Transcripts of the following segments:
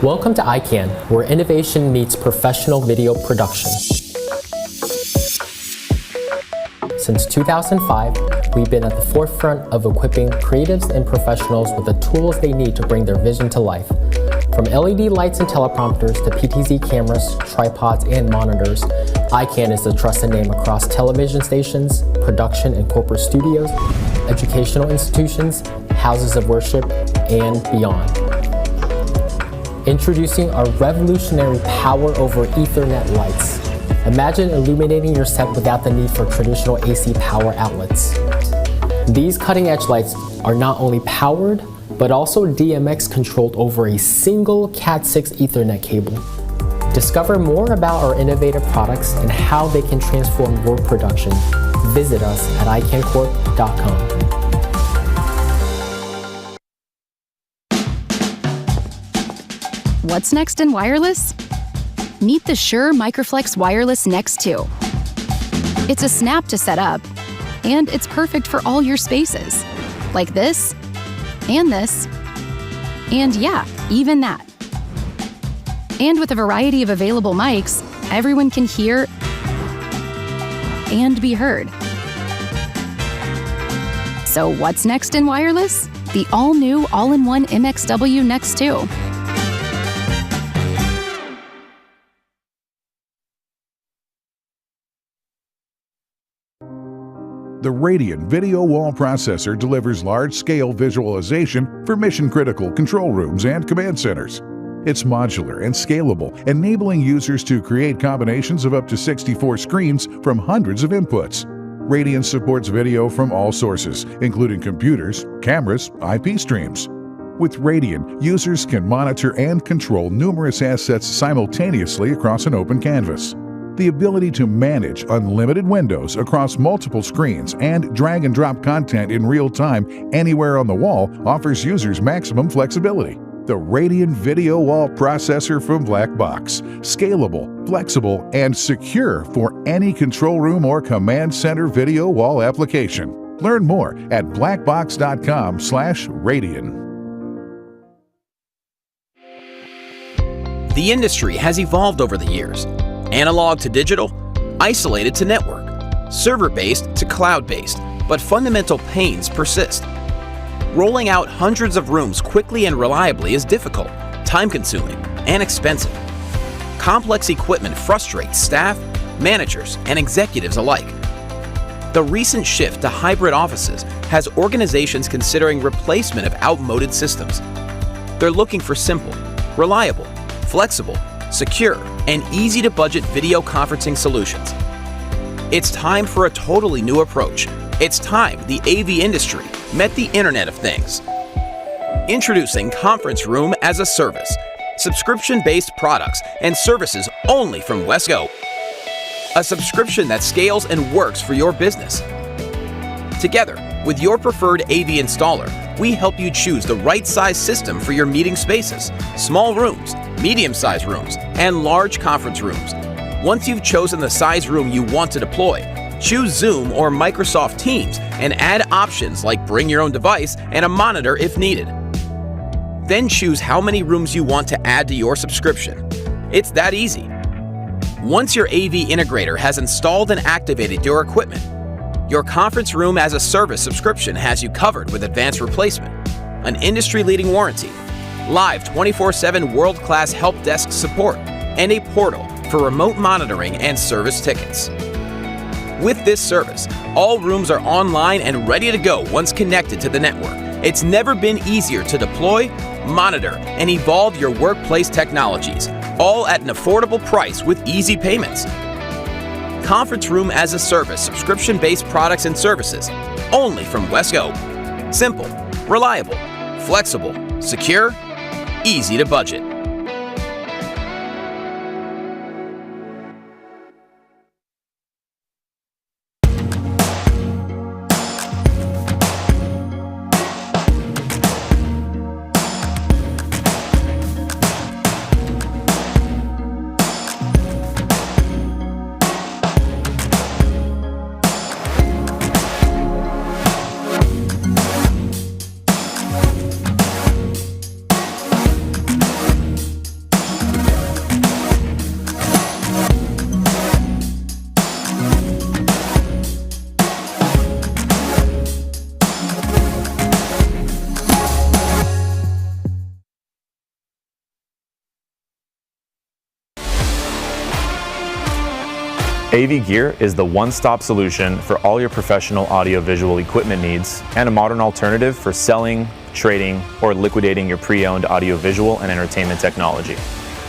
Welcome to ICANN, where innovation meets professional video production. Since 2005, we've been at the forefront of equipping creatives and professionals with the tools they need to bring their vision to life. From LED lights and teleprompters to PTZ cameras, tripods, and monitors, ICANN is the trusted name across television stations, production and corporate studios, educational institutions, houses of worship, and beyond. Introducing our revolutionary Power over Ethernet lights. Imagine illuminating your set without the need for traditional AC power outlets. These cutting-edge lights are not only powered, but also DMX controlled over a single Cat6 Ethernet cable. Discover more about our innovative products and how they can transform your production. Visit us at icanncorp.com. What's next in wireless? Meet the Shure Microflex Wireless Next 2. It's a snap to set up, and it's perfect for all your spaces, like this, and yeah, even that. And with a variety of available mics, everyone can hear and be heard. So what's next in wireless? The all-new, all-in-one MXW Next 2. The Radeon Video Wall Processor delivers large-scale visualization for mission-critical control rooms and command centers. It's modular and scalable, enabling users to create combinations of up to 64 screens from hundreds of inputs. Radeon supports video from all sources, including computers, cameras, IP streams. With Radeon, users can monitor and control numerous assets simultaneously across an open canvas. The ability to manage unlimited windows across multiple screens and drag and drop content in real time anywhere on the wall offers users maximum flexibility. The Radeon Video Wall Processor from Blackbox. Scalable, flexible, and secure for any control room or command center video wall application. Learn more at blackbox.com/Radeon. The industry has evolved over the years. Analog to digital, isolated to network, server-based to cloud-based, but fundamental pains persist. Rolling out hundreds of rooms quickly and reliably is difficult, time-consuming, and expensive. Complex equipment frustrates staff, managers, and executives alike. The recent shift to hybrid offices has organizations considering replacement of outmoded systems. They're looking for simple, reliable, flexible, secure, and easy-to-budget video conferencing solutions. It's time for a totally new approach. It's time the AV industry met the Internet of Things. Introducing Conference Room as a Service, subscription-based products and services only from Wesco. A subscription that scales and works for your business. Together, with your preferred AV installer, we help you choose the right size system for your meeting spaces, small rooms, medium-sized rooms, and large conference rooms. Once you've chosen the size room you want to deploy, choose Zoom or Microsoft Teams and add options like bring your own device and a monitor if needed. Then choose how many rooms you want to add to your subscription. It's that easy. Once your AV integrator has installed and activated your equipment, your Conference Room as a Service subscription has you covered with advanced replacement, an industry-leading warranty, live 24/7 world-class help desk support, and a portal for remote monitoring and service tickets. With this service, all rooms are online and ready to go once connected to the network. It's never been easier to deploy, monitor, and evolve your workplace technologies, all at an affordable price with easy payments. Conference Room as a Service subscription-based products and services, only from Wesco. Simple, reliable, flexible, secure, easy to budget. AV Gear is the one-stop solution for all your professional audio-visual equipment needs and a modern alternative for selling, trading, or liquidating your pre-owned audio-visual and entertainment technology.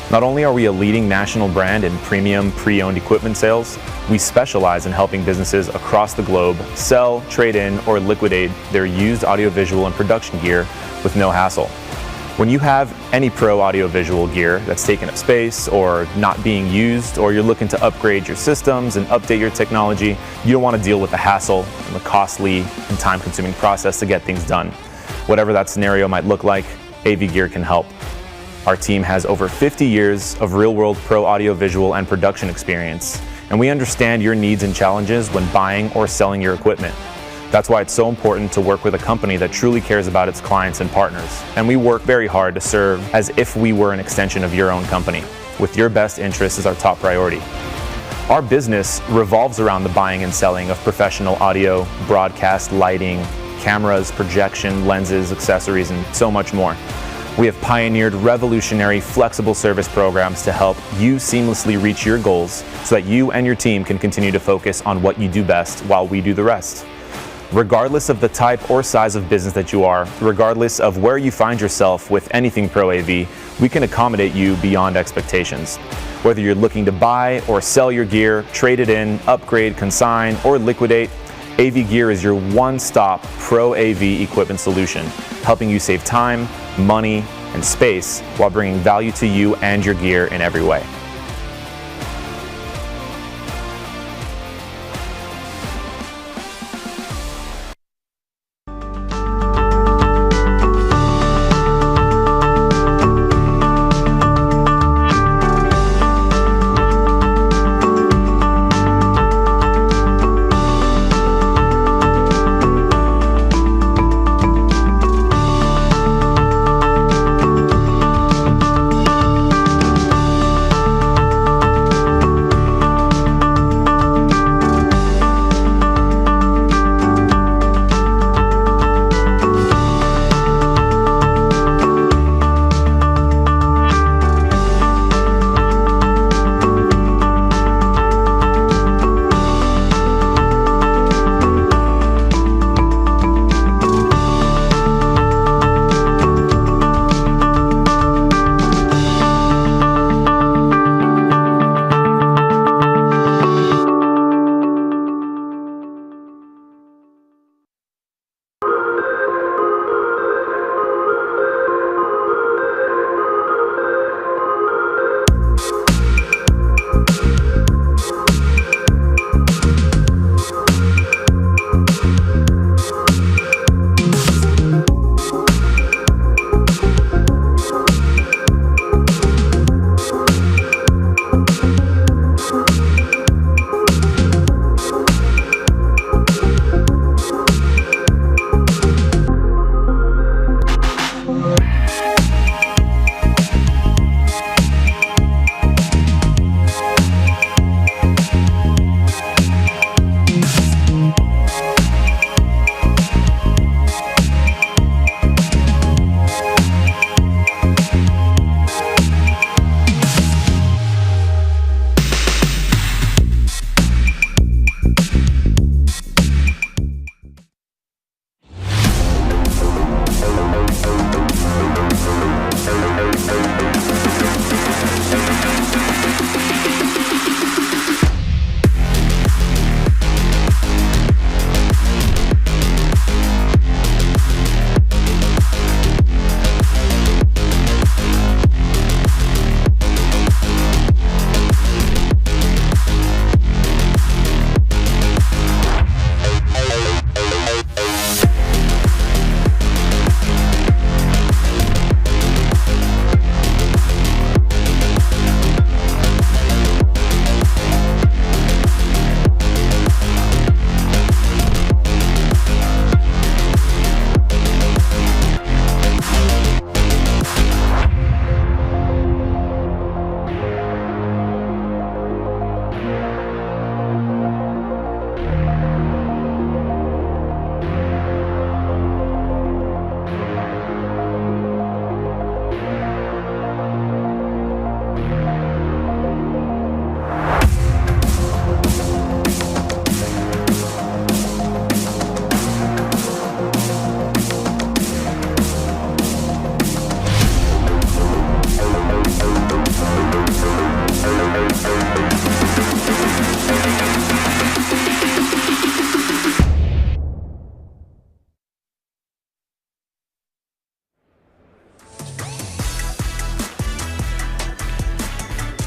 Not only are we a leading national brand in premium pre-owned equipment sales, we specialize in helping businesses across the globe sell, trade in, or liquidate their used audiovisual and production gear with no hassle. When you have any pro audiovisual gear that's taken up space or not being used, or you're looking to upgrade your systems and update your technology, you don't want to deal with the hassle and the costly and time-consuming process to get things done. Whatever that scenario might look like, AV Gear can help. Our team has over 50 years of real-world pro audiovisual and production experience, and we understand your needs and challenges when buying or selling your equipment. That's why it's so important to work with a company that truly cares about its clients and partners. And we work very hard to serve as if we were an extension of your own company, with your best interest as our top priority. Our business revolves around the buying and selling of professional audio, broadcast, lighting, cameras, projection, lenses, accessories, and so much more. We have pioneered revolutionary, flexible service programs to help you seamlessly reach your goals so that you and your team can continue to focus on what you do best while we do the rest. Regardless of the type or size of business that you are, regardless of where you find yourself with anything Pro AV, we can accommodate you beyond expectations. Whether you're looking to buy or sell your gear, trade it in, upgrade, consign, or liquidate, AV Gear is your one-stop Pro AV equipment solution, helping you save time, money, and space while bringing value to you and your gear in every way.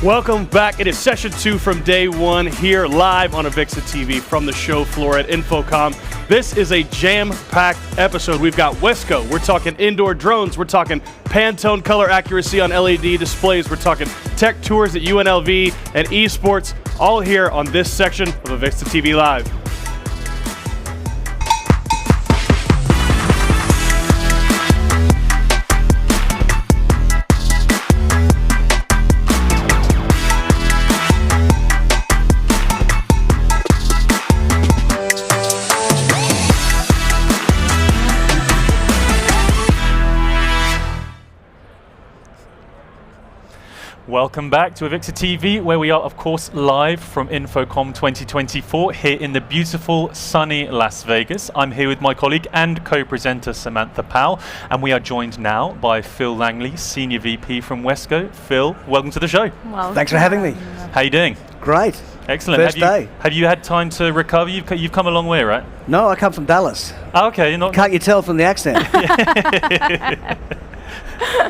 Welcome back. It is session 2 from day 1 here live on AVIXA TV from the show floor at InfoComm. This is a jam-packed episode. We've got Wesco. We're talking indoor drones. We're talking Pantone color accuracy on LED displays. We're talking tech tours at UNLV and eSports, all here on this section of AVIXA TV Live. Welcome back to AVIXA TV, where we are, of course, live from InfoComm 2024 here in the beautiful, sunny Las Vegas. I'm here with my colleague and co-presenter Samantha Powell, and we are joined now by Phil Langley, Senior VP from Wesco. Phil, welcome to the show. Well, thanks for having me. How you doing? Great. Excellent. First day. Have you had time to recover? You've come a long way, right? No, I come from Dallas. Oh, okay. You're not. Can't you tell from the accent?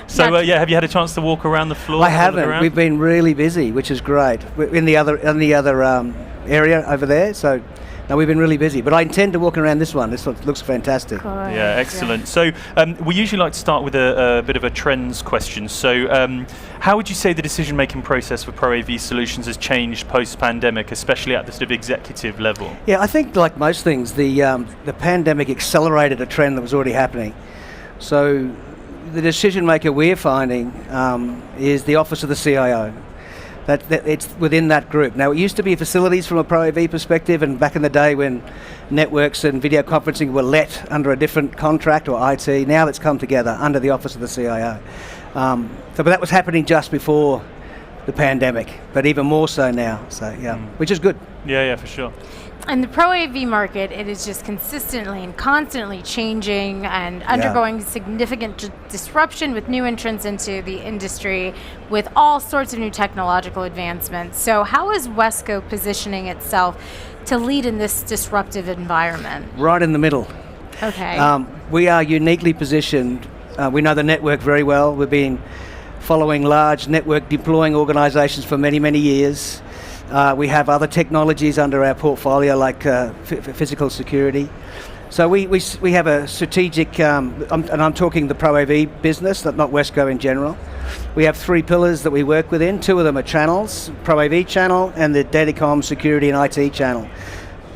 So have you had a chance to walk around the floor? I haven't. We've been really busy, which is great. We're in the other area over there. So no, we've been really busy. But I intend to walk around this one. This one looks fantastic. Yeah, excellent. So we usually like to start with a bit of a trends question. So how would you say the decision-making process for Pro AV Solutions has changed post-pandemic, especially at the sort of executive level? Yeah, I think like most things, the pandemic accelerated a trend that was already happening. So the decision maker we're finding is the office of the CIO. That it's within that group. Now, it used to be facilities from a Pro AV perspective, and back in the day when networks and video conferencing were let under a different contract or IT, now it's come together under the office of the CIO. But that was happening just before the pandemic, but even more so now. So yeah, which is good. Yeah, for sure. And the Pro AV market, it is just consistently and constantly changing and undergoing significant disruption with new entrants into the industry with all sorts of new technological advancements. So how is Wesco positioning itself to lead in this disruptive environment? Right in the middle. Okay. We are uniquely positioned. We know the network very well. We've been following large network deploying organizations for many, many years. We have other technologies under our portfolio like physical security. So we have a strategic, and I'm talking the Pro AV business, not Wesco in general. We have 3 pillars that we work within. 2 of them are channels, Pro AV channel and the Datacom security and IT channel.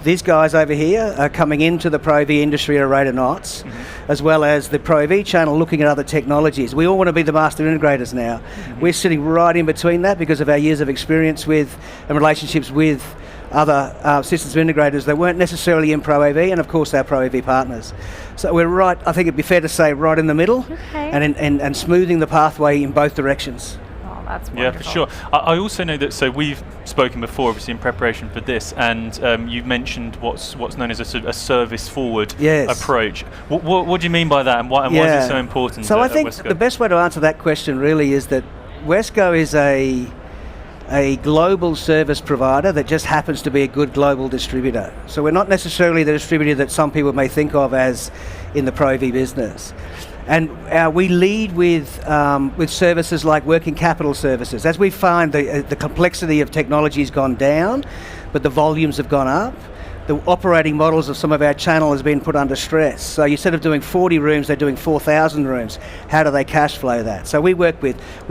These guys over here are coming into the Pro AV industry at a rate of knots, as well as the Pro AV channel looking at other technologies. We all want to be the master integrators now. We're sitting right in between that because of our years of experience with and relationships with other systems integrators that weren't necessarily in Pro AV, and of course our Pro AV partners. So we're right, I think it'd be fair to say, right in the middle, and smoothing the pathway in both directions. That's wonderful. Yeah, for sure. I also know that, so we've spoken before, obviously, in preparation for this, and you've mentioned what's known as a service-forward approach. What do you mean by that, and why is it so important? So I think the best way to answer that question really is that Wesco is a global service provider that just happens to be a good global distributor. So we're not necessarily the distributor that some people may think of as in the Pro AV business. And we lead with services like working capital services. As we find the complexity of technology has gone down, but the volumes have gone up, the operating models of some of our channel has been put under stress. So instead of doing 40 rooms, they're doing 4,000 rooms. How do they cash flow that? So we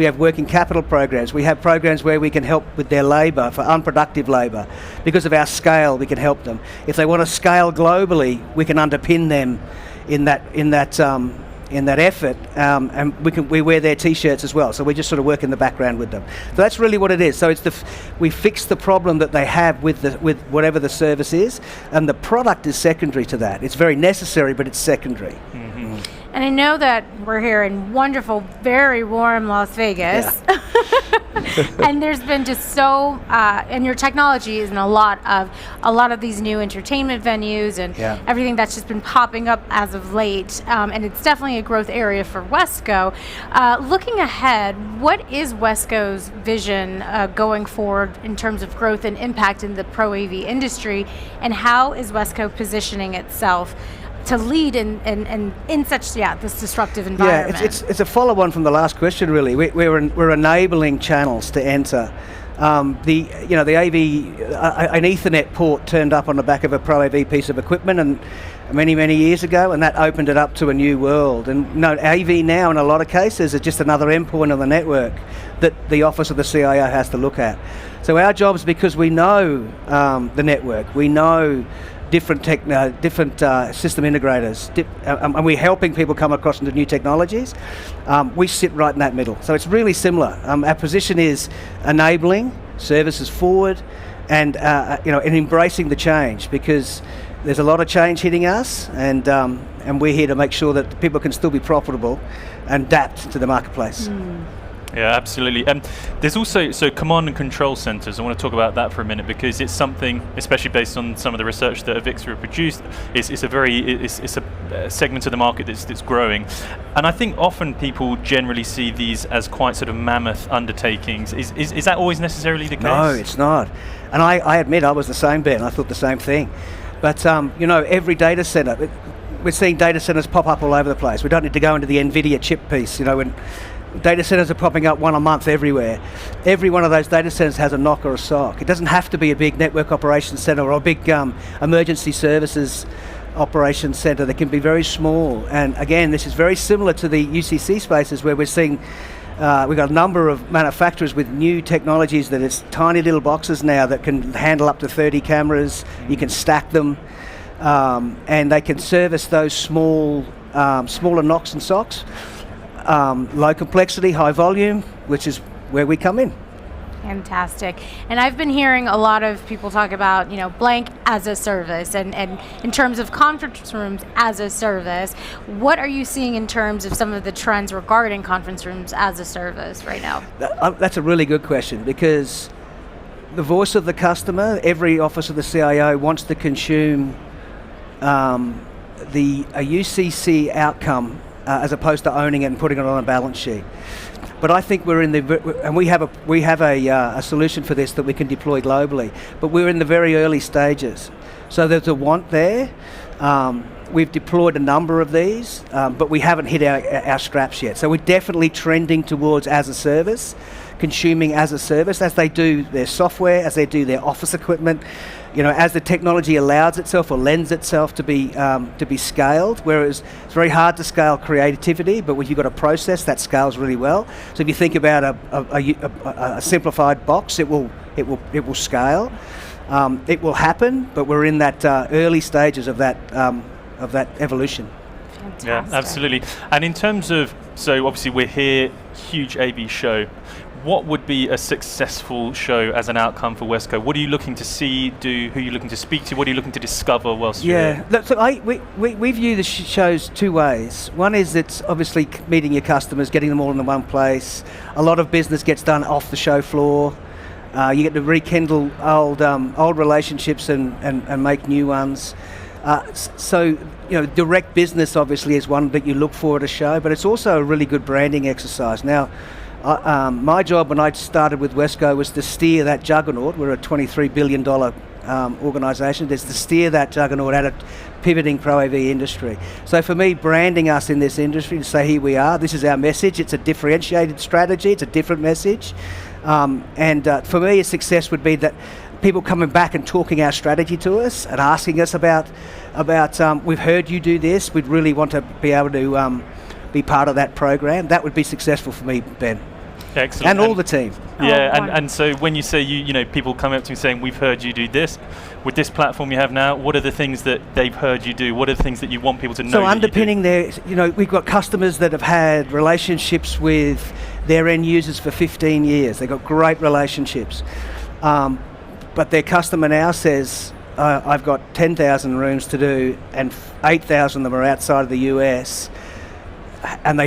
have working capital programs. We have programs where we can help with their labor, for unproductive labor. Because of our scale, we can help them. If they want to scale globally, we can underpin them in that effort, and we wear their t-shirts as well, so we just sort of work in the background with them. So that's really what it is. So we fix the problem that they have with whatever the service is, and the product is secondary to that. It's very necessary, but it's secondary. And I know that we're here in wonderful, very warm Las Vegas. And there's been just and your technology is in a lot of these new entertainment venues and everything that's just been popping up as of late. And it's definitely a growth area for Wesco. Looking ahead, what is Wesco's vision going forward in terms of growth and impact in the Pro AV industry, and how is Wesco positioning itself to lead in such this disruptive environment. Yeah, it's a follow-on from the last question, really. We're enabling channels to enter. An Ethernet port turned up on the back of a Pro AV piece of equipment and many years ago, and that opened it up to a new world. And AV now, in a lot of cases, is just another endpoint on the network that the office of the CIO has to look at. So our job is, because we know the network, we know different system integrators, and we're helping people come across into new technologies. We sit right in that middle. So it's really similar. Our position is enabling services forward and embracing the change, because there's a lot of change hitting us, and we're here to make sure that people can still be profitable and adapt to the marketplace. Yeah, absolutely. There's also command and control centers. I want to talk about that for a minute, because it's something, especially based on some of the research that AVIXA have produced, it's a segment of the market that's growing. And I think often people generally see these as quite sort of mammoth undertakings. Is that always necessarily the case? No, it's not. And I admit I was the same, Ben. I thought the same thing. But every data center, we're seeing data centers pop up all over the place. We don't need to go into the NVIDIA chip piece, when data centers are popping up one a month everywhere. Every one of those data centers has a NOC or a SOC. It doesn't have to be a big network operations center or a big emergency services operations center. They can be very small. And again, this is very similar to the UCC spaces, where we're seeing we've got a number of manufacturers with new technologies that it's tiny little boxes now that can handle up to 30 cameras. You can stack them, and they can service those smaller NOCs and SOCs. Low complexity, high volume, which is where we come in. Fantastic. And I've been hearing a lot of people talk about, blank as a service, and in terms of conference rooms as a service. What are you seeing in terms of some of the trends regarding conference rooms as a service right now? That's a really good question, because the voice of the customer, every office of the CIO wants to consume a UCC outcome as opposed to owning it and putting it on a balance sheet. But I think we have a solution for this that we can deploy globally. But we're in the very early stages, so there's a want there. We've deployed a number of these, but we haven't hit our straps yet. So we're definitely trending towards as a service, consuming as a service, as they do their software, as they do their office equipment. As the technology allows itself or lends itself to be scaled, whereas it's very hard to scale creativity, but when you've got a process that scales really well. So if you think about a simplified box, it will scale. It will happen, but we're in that early stages of that evolution. Fantastic. Yeah, absolutely. And in terms of, so obviously we're here, huge AV show. What would be a successful show as an outcome for Wesco? What are you looking to see, do? Who are you looking to speak to? What are you looking to discover whilst you're here? Yeah, so we view the shows two ways. One is it's obviously meeting your customers, getting them all in the one place. A lot of business gets done off the show floor. You get to rekindle old relationships and make new ones. So direct business obviously is one that you look for at a show, but it's also a really good branding exercise. Now, my job when I started with Wesco was to steer that juggernaut. We're a $23 billion organisation. There's to steer that juggernaut out of pivoting Pro AV industry. So for me, branding us in this industry, to say here we are, this is our message, it's a differentiated strategy, it's a different message. For me, a success would be that people coming back and talking our strategy to us and asking us about we've heard you do this, we'd really want to be able to be part of that program. That would be successful for me, Ben. Excellent. And all the team. Yeah, and so when you say people come up to you saying, we've heard you do this, with this platform you have now, what are the things that they've heard you do? What are the things that you want people to know? So underpinning their, we've got customers that have had relationships with their end users for 15 years. They've got great relationships. But their customer now says, I've got 10,000 rooms to do and 8,000 of them are outside of the US. And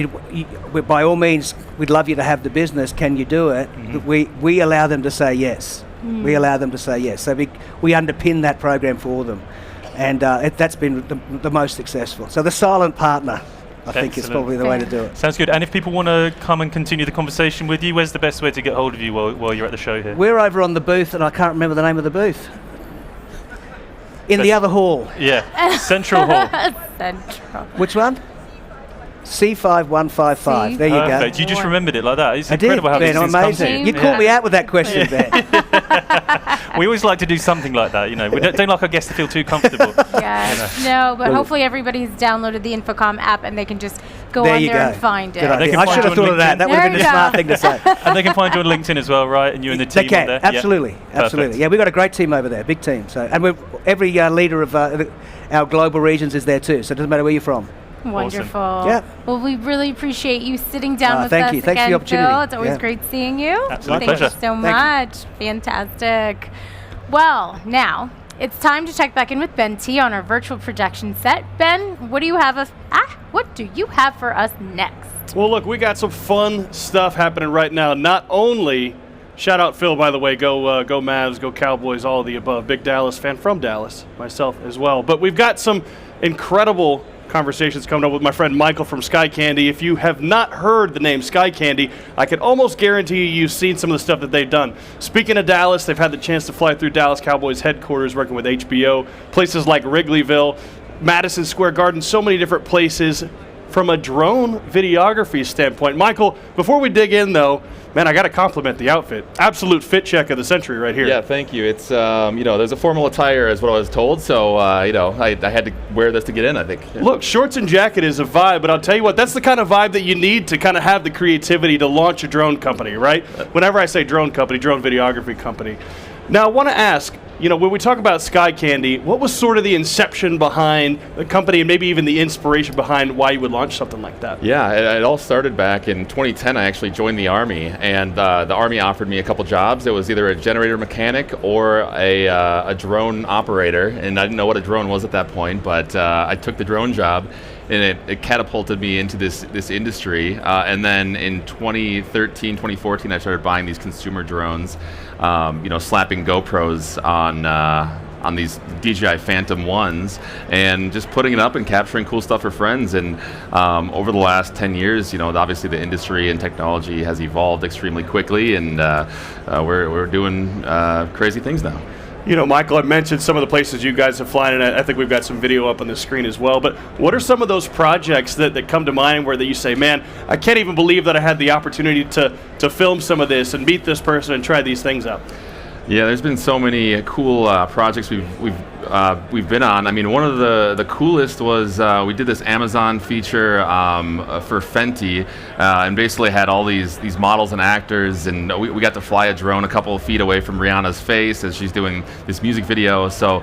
by all means, we'd love you to have the business. Can you do it? Mm-hmm. We allow them to say yes. We allow them to say yes. So we underpin that program for them, and that's been the most successful. So the silent partner, I think, is probably the way to do it. Sounds good. And if people want to come and continue the conversation with you, where's the best way to get hold of you while you're at the show here? We're over on the booth, and I can't remember the name of the booth. In the other hall. Yeah, Central Hall. Central. Which one? C5155. There you go. Perfect. You just remembered it like that. It's I did, incredible how Ben, these things come to amazing. you. You caught me out with that question, Ben. We always like to do something like that, you know. We don't like our guests to feel too comfortable. Yes. No, but hopefully everybody's downloaded the InfoComm app and they can just go There on you there go. and find it. Good idea. can I find should you have on thought of that. LinkedIn. That would have There been you a go. smart thing to say. And they can find you on LinkedIn as well, right? And you and the They team can, on there. absolutely, Yeah. absolutely. Perfect. Yeah, we've got a great team over there, big team. So, and we're, every leader of our global regions is there too. So it doesn't matter where you're from. Wonderful. Yeah. Well, we really appreciate you sitting down with thank us you. Thanks for again, the opportunity. Phil. It's always Yeah. great seeing you. Absolute Thank pleasure. you so much. Fantastic. Well, now it's time to check back in with Ben T on our virtual projection set. Ben, what do you have for us next? Well, look, we got some fun stuff happening right now. Not only, shout out Phil, by the way, go Mavs, go Cowboys, all of the above. Big Dallas fan from Dallas, myself as well. But we've got some incredible conversations coming up with my friend Michael from Sky Candy. If you have not heard the name Sky Candy, I can almost guarantee you've seen some of the stuff that they've done. Speaking of Dallas, they've had the chance to fly through Dallas Cowboys headquarters working with HBO, places like Wrigleyville, Madison Square Garden, so many different places from a drone videography standpoint. Michael, before we dig in though, man, I got to compliment the outfit. Absolute fit check of the century right here. Yeah, thank you. It's, there's a formal attire is what I was told, so, I had to wear this to get in, I think. Look, shorts and jacket is a vibe, but I'll tell you what, that's the kind of vibe that you need to kind of have the creativity to launch a drone company, right? Whenever I say drone company, drone videography company. Now, I want to ask, when we talk about Sky Candy, what was sort of the inception behind the company and maybe even the inspiration behind why you would launch something like that? Yeah, it all started back in 2010. I actually joined the Army, and the Army offered me a couple jobs. It was either a generator mechanic or a drone operator, and I didn't know what a drone was at that point, but I took the drone job, and it catapulted me into this industry. And then in 2013, 2014, I started buying these consumer drones, slapping GoPros on these DJI Phantom 1s and just putting it up and capturing cool stuff for friends. And over the last 10 years, obviously the industry and technology has evolved extremely quickly, and we're doing crazy things now. Michael, I mentioned some of the places you guys have flown, and I think we've got some video up on the screen as well. But what are some of those projects that come to mind where that you say, man, I can't even believe that I had the opportunity to film some of this and meet this person and try these things out? Yeah, there's been so many cool projects we've been on. I mean, one of the coolest was we did this Amazon feature for Fenty, and basically had all these models and actors, and we got to fly a drone a couple of feet away from Rihanna's face as she's doing this music video. So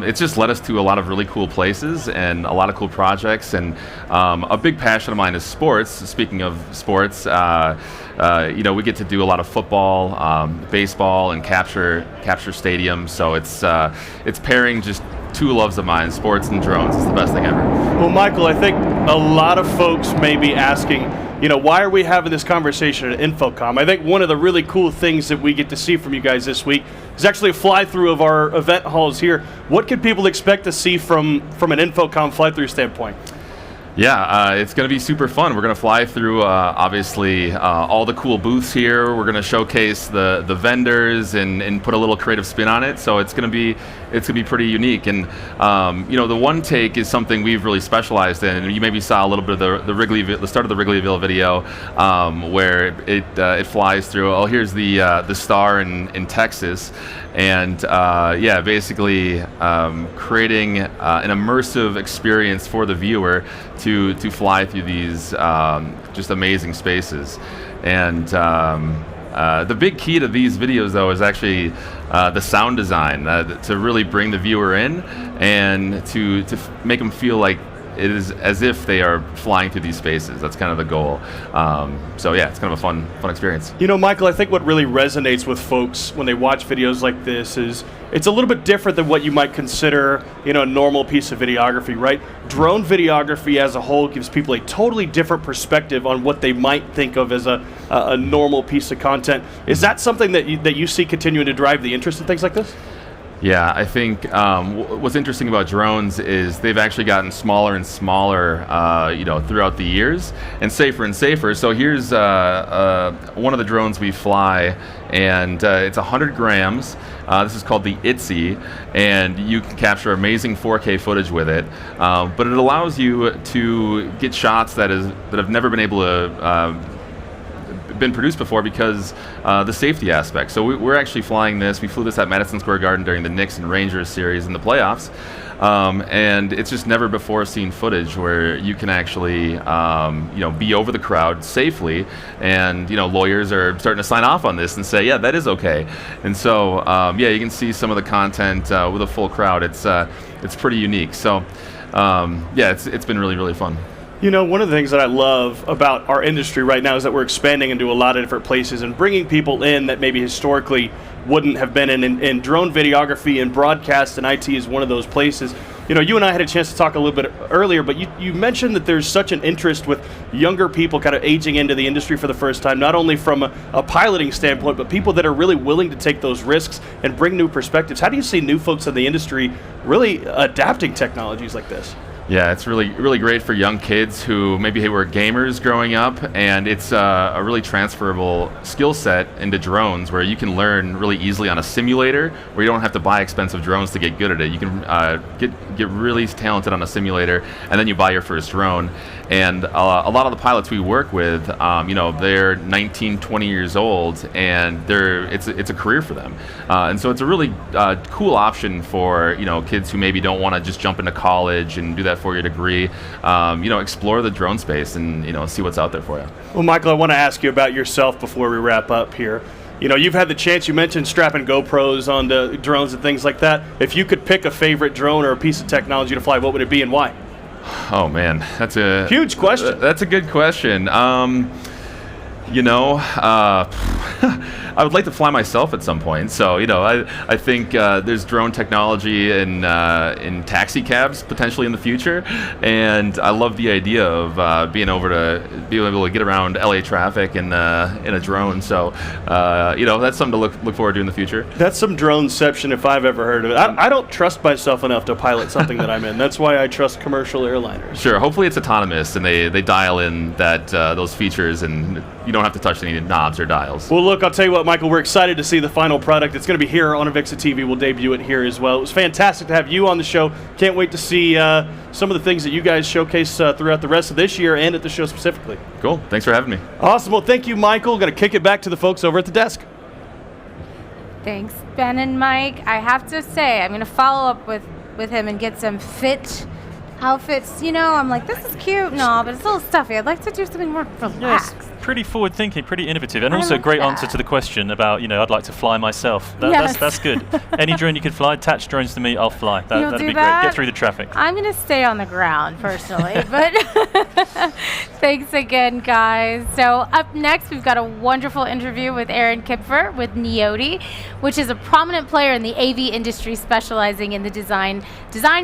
it's just led us to a lot of really cool places and a lot of cool projects. And a big passion of mine is sports. Speaking of sports, we get to do a lot of football, baseball, and capture stadiums. So it's pairing just two loves of mine, sports and drones. It's the best thing ever. Well, Michael, I think a lot of folks may be asking, why are we having this conversation at InfoComm? I think one of the really cool things that we get to see from you guys this week is actually a fly-through of our event halls here. What can people expect to see from an InfoComm fly-through standpoint? Yeah, it's going to be super fun. We're going to fly through, obviously, all the cool booths here. We're going to showcase the vendors and put a little creative spin on it. So it's going to be pretty unique. And the one take is something we've really specialized in. And you maybe saw a little bit of the start of the Wrigleyville video, where it flies through. Oh, here's the star in Texas. And basically creating an immersive experience for the viewer to fly through these just amazing spaces. And the big key to these videos, though, is actually the sound design, to really bring the viewer in and to make them feel like it is as if they are flying through these spaces. That's kind of the goal. It's kind of a fun experience. Michael, I think what really resonates with folks when they watch videos like this is it's a little bit different than what you might consider, a normal piece of videography, right? Drone videography as a whole gives people a totally different perspective on what they might think of as a normal piece of content. Is that something that you see continuing to drive the interest in things like this? Yeah, I think what's interesting about drones is they've actually gotten smaller and smaller, throughout the years, and safer. So here's one of the drones we fly, and it's 100 grams. This is called the ITSI, and you can capture amazing 4K footage with it. But it allows you to get shots that have never been able to been produced before because the safety aspect. So we're actually flying this. We flew this at Madison Square Garden during the Knicks and Rangers series in the playoffs, and it's just never before seen footage where you can actually be over the crowd safely, and lawyers are starting to sign off on this and say, yeah, that is okay. And so you can see some of the content with a full crowd. It's pretty unique. So it's been really, really fun. One of the things that I love about our industry right now is that we're expanding into a lot of different places and bringing people in that maybe historically wouldn't have been in drone videography and broadcast, and IT is one of those places. You and I had a chance to talk a little bit earlier, but you mentioned that there's such an interest with younger people kind of aging into the industry for the first time, not only from a piloting standpoint, but people that are really willing to take those risks and bring new perspectives. How do you see new folks in the industry really adapting technologies like this? Yeah, it's really, really great for young kids who maybe were gamers growing up, and it's a really transferable skill set into drones where you can learn really easily on a simulator where you don't have to buy expensive drones to get good at it. You can get really talented on a simulator, and then you buy your first drone. And a lot of the pilots we work with, they're 19, 20 years old, and it's a career for them. And so it's a really cool option for kids who maybe don't want to just jump into college and do that 4-year degree. Explore the drone space and see what's out there for you. Well, Michael, I want to ask you about yourself before we wrap up here. You've had the chance, you mentioned strapping GoPros onto drones and things like that. If you could pick a favorite drone or a piece of technology to fly, what would it be and why? Oh man, that's a huge question. That's a good question. I would like to fly myself at some point. So I think there's drone technology in taxi cabs potentially in the future, and I love the idea of being able to get around LA traffic in a drone. So that's something to look forward to in the future. That's some droneception if I've ever heard of it. I don't trust myself enough to pilot something that I'm in. That's why I trust commercial airliners. Sure. Hopefully it's autonomous and they dial in those features and you don't have to touch any knobs or dials. Well, look, I'll tell you what, Michael, we're excited to see the final product. It's going to be here on AVIXA TV. We'll debut it here as well. It was fantastic to have you on the show. Can't wait to see some of the things that you guys showcase throughout the rest of this year and at the show specifically. Cool. Thanks for having me. Awesome. Well, thank you, Michael. Going to kick it back to the folks over at the desk. Thanks, Ben and Mike. I have to say, I'm going to follow up with him and get some fit outfits. I'm like, this is cute and all, but it's a little stuffy. I'd like to do something more relaxed. Yes, pretty forward-thinking, pretty innovative, and also a great answer to the question about, I'd like to fly myself. That's good. Any drone you could fly, attach drones to me, I'll fly. That'd be great. Get through the traffic. I'm going to stay on the ground, personally, but thanks again, guys. So up next, we've got a wonderful interview with Aaron Kipfer with Neoti, which is a prominent player in the AV industry specializing in the design,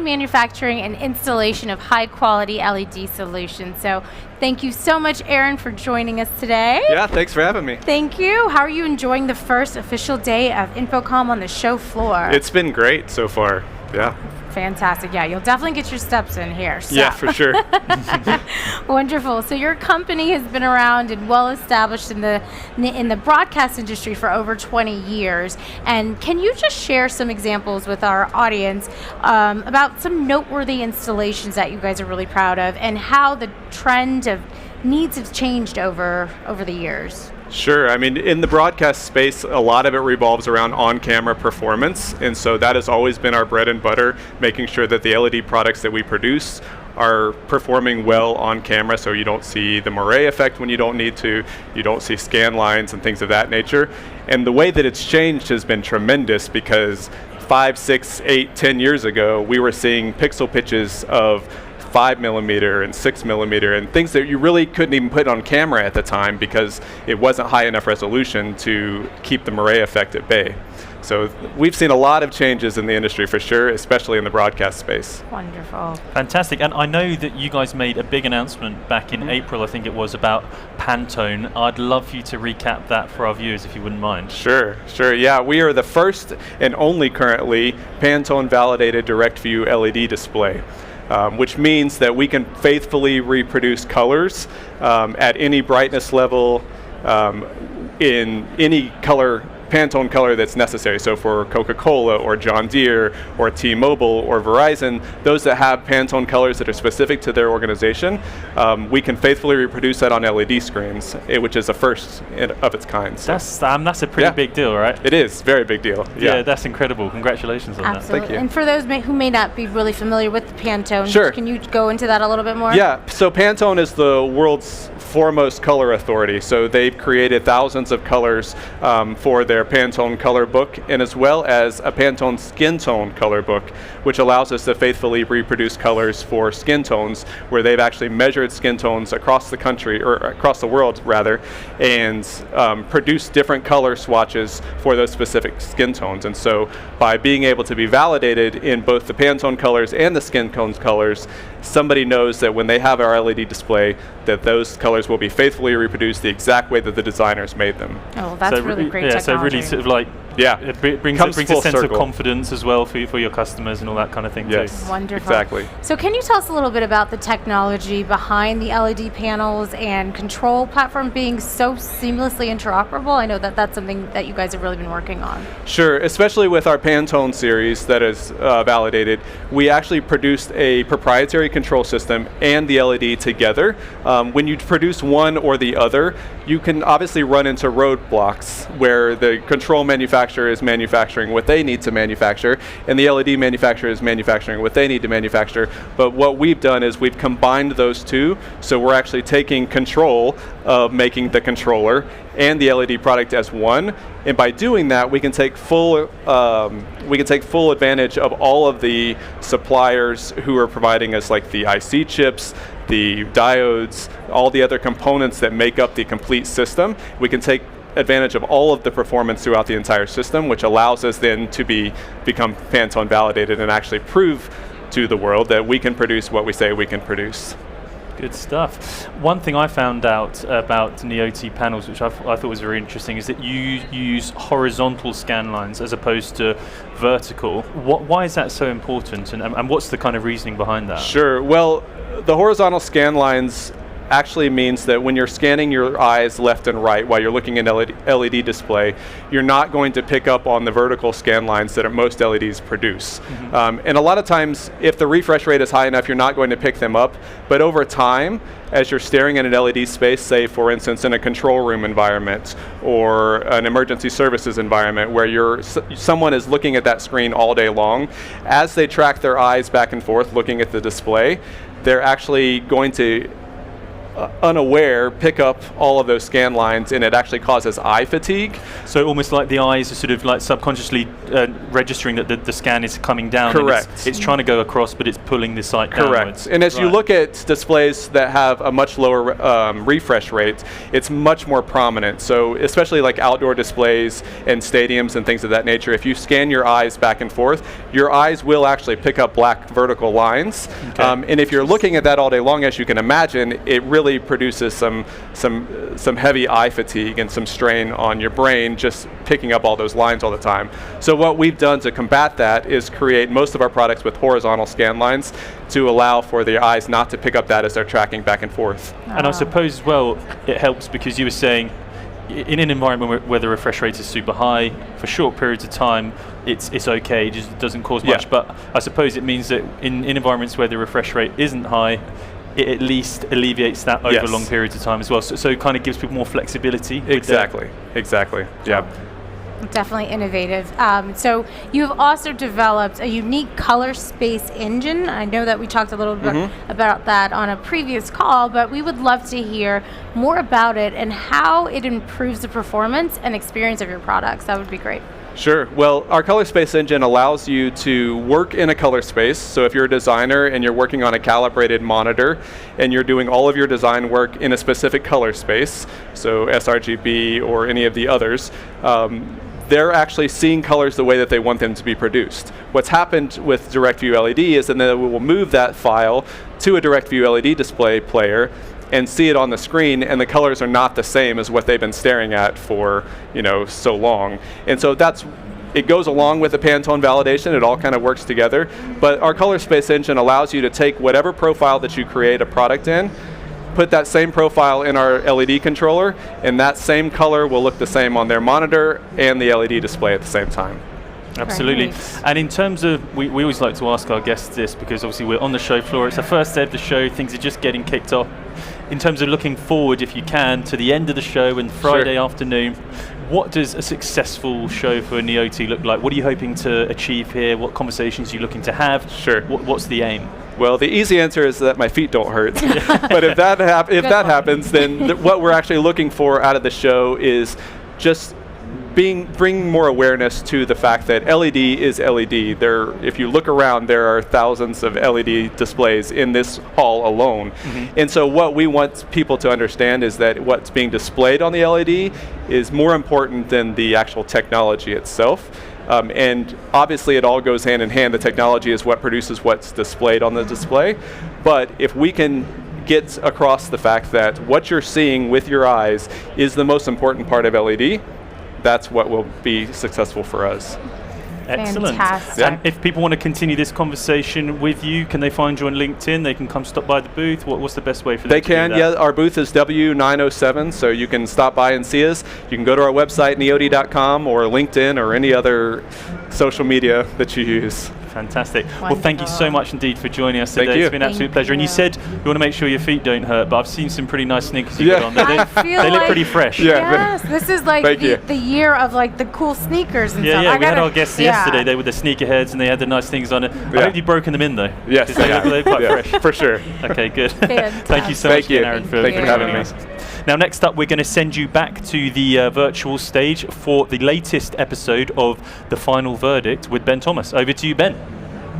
manufacturing, and installation of high-quality LED solutions. So thank you so much, Aaron, for joining us today. Yeah, thanks for having me. Thank you. How are you enjoying the first official day of InfoComm on the show floor? It's been great so far. Yeah. Fantastic. Yeah, you'll definitely get your steps in here. So. Yeah, for sure. Wonderful. So your company has been around and well established in the broadcast industry for over 20 years. And can you just share some examples with our audience about some noteworthy installations that you guys are really proud of and how the trend of needs have changed over the years? Sure. I mean, in the broadcast space, a lot of it revolves around on-camera performance, and so that has always been our bread and butter, making sure that the LED products that we produce are performing well on camera, so you don't see the moiré effect when you don't need to, you don't see scan lines and things of that nature. And the way that it's changed has been tremendous, because 5, 6, 8, 10 years ago, we were seeing pixel pitches of 5mm and 6mm and things that you really couldn't even put on camera at the time because it wasn't high enough resolution to keep the moiré effect at bay. So we've seen a lot of changes in the industry for sure, especially in the broadcast space. Wonderful. Fantastic. And I know that you guys made a big announcement back in April, I think it was, about Pantone. I'd love for you to recap that for our viewers, if you wouldn't mind. Sure. Yeah, we are the first and only currently Pantone validated direct view LED display. Which means that we can faithfully reproduce colors at any brightness level in any color, Pantone color that's necessary. So for Coca-Cola or John Deere or T-Mobile or Verizon, those that have Pantone colors that are specific to their organization, we can faithfully reproduce that on LED screens, which is a first of its kind. So that's a pretty big deal, right? It is, very big deal. Yeah, that's incredible. Congratulations on Absolutely. Thank you. And for those who may not be really familiar with Pantone, Sure. can you go into that a little bit more? Yeah, so Pantone is the world's foremost color authority. So they've created thousands of colors for their Pantone color book, and as well as a Pantone skin tone color book, which allows us to faithfully reproduce colors for skin tones, where they've actually measured skin tones across the country, or across the world rather, and produced different color swatches for those specific skin tones. And so by being able to be validated in both the Pantone colors and the skin tones colors, somebody knows that when they have our LED display, that those colors will be faithfully reproduced the exact way that the designers made them. Oh, that's really great technology. So really sort of like, it brings a sense of confidence as well for your customers and all that kind of thing too. Wonderful. Exactly. So can you tell us a little bit about the technology behind the LED panels and control platform being so seamlessly interoperable? I know that that's something that you guys have really been working on. Sure, especially with our Pantone series that is validated, we actually produced a proprietary control system and the LED together. When you produce one or the other, you can obviously run into roadblocks where the control manufacturer is manufacturing what they need to manufacture, and the LED manufacturer is manufacturing what they need to manufacture. But what we've done is we've combined those two, so we're actually taking control of making the controller and the LED product as one. And by doing that, we can take full advantage of all of the suppliers who are providing us, like the IC chips, the diodes, all the other components that make up the complete system. We can take advantage of all of the performance throughout the entire system, which allows us then to become Pantone validated and actually prove to the world that we can produce what we say we can produce. Good stuff. One thing I found out about Neoti panels, which I thought was very interesting, is that you use horizontal scan lines as opposed to vertical. Why is that so important, and what's the kind of reasoning behind that? Sure. Well, the horizontal scan lines actually means that when you're scanning your eyes left and right while you're looking at an LED display, you're not going to pick up on the vertical scan lines that most LEDs produce. And a lot of times, if the refresh rate is high enough, you're not going to pick them up. But over time, as you're staring at an LED space, say for instance in a control room environment or an emergency services environment where someone is looking at that screen all day long, as they track their eyes back and forth looking at the display, they're actually going to unaware pick up all of those scan lines, and it actually causes eye fatigue. So almost like the eyes are sort of like subconsciously registering that the scan is coming down. Correct. And it's trying to go across, but it's pulling the sight Correct. downwards. And as you look at displays that have a much lower refresh rate, it's much more prominent. So especially like outdoor displays and stadiums and things of that nature, if you scan your eyes back and forth, your eyes will actually pick up black vertical lines. Okay. And if you're looking at that all day long, as you can imagine, it really produces some heavy eye fatigue and some strain on your brain just picking up all those lines all the time. So what we've done to combat that is create most of our products with horizontal scan lines to allow for the eyes not to pick up that as they're tracking back and forth. And I suppose as well it helps because you were saying in an environment where the refresh rate is super high for short periods of time, it's okay, it just doesn't cause much. But I suppose it means that in environments where the refresh rate isn't high, it at least alleviates that over long periods of time as well. So it kind of gives people more flexibility. Exactly. Yeah. Definitely innovative. So you've also developed a unique color space engine. I know that we talked a little bit about that on a previous call, but we would love to hear more about it and how it improves the performance and experience of your products. That would be great. Sure. Well, our color space engine allows you to work in a color space. So if you're a designer and you're working on a calibrated monitor and you're doing all of your design work in a specific color space, so sRGB or any of the others, they're actually seeing colors the way that they want them to be produced. What's happened with direct view LED is that we will move that file to a direct view LED display player and see it on the screen, and the colors are not the same as what they've been staring at for so long. And so it goes along with the Pantone validation. It all kind of works together. But our color space engine allows you to take whatever profile that you create a product in, put that same profile in our LED controller, and that same color will look the same on their monitor and the LED display at the same time. Absolutely. Right. And in terms of, we always like to ask our guests this, because obviously we're on the show floor. It's the first day of the show. Things are just getting kicked off. In terms of looking forward, if you can, to the end of the show and Friday afternoon, what does a successful show for Neoti look like? What are you hoping to achieve here? What conversations are you looking to have? Sure. What's the aim? Well, the easy answer is that my feet don't hurt. But if that happens, then what we're actually looking for out of the show is just bring more awareness to the fact that LED is LED. If you look around, there are thousands of LED displays in this hall alone. And so what we want people to understand is that what's being displayed on the LED is more important than the actual technology itself. And obviously it all goes hand in hand. The technology is what produces what's displayed on the display. But if we can get across the fact that what you're seeing with your eyes is the most important part of LED, that's what will be successful for us. Excellent. Fantastic. And if people want to continue this conversation with you, can they find you on LinkedIn? They can come stop by the booth. What's the best way for them They to do can, that? yeah. Our booth is W907, so you can stop by and see us. You can go to our website, neoti.com, or LinkedIn, or any other social media that you use. Fantastic. Wonderful. Well, thank you so much indeed for joining us Thank today. you. It's been an absolute Thank pleasure. And you you. said you want to make sure your feet don't hurt, but I've seen some pretty nice sneakers you've Yeah. got on there. I feel They look like- pretty fresh. Yeah. Yes, this is like Thank you. the year of like the cool sneakers and Yeah, stuff. yeah. We had our guests yesterday. Yeah. They were the sneakerheads and they had the nice things on it. I Yeah. hope you've broken them in though. Yes, 'Cause they yeah. look quite Yeah, fresh. for sure. Okay, good. Fantastic. Thank you so Thank much, you. again, Aaron, for Thank you for joining having us. me. Now, next up, we're going to send you back to the virtual stage for the latest episode of The Final Verdict with Ben Thomas. Over to you, Ben.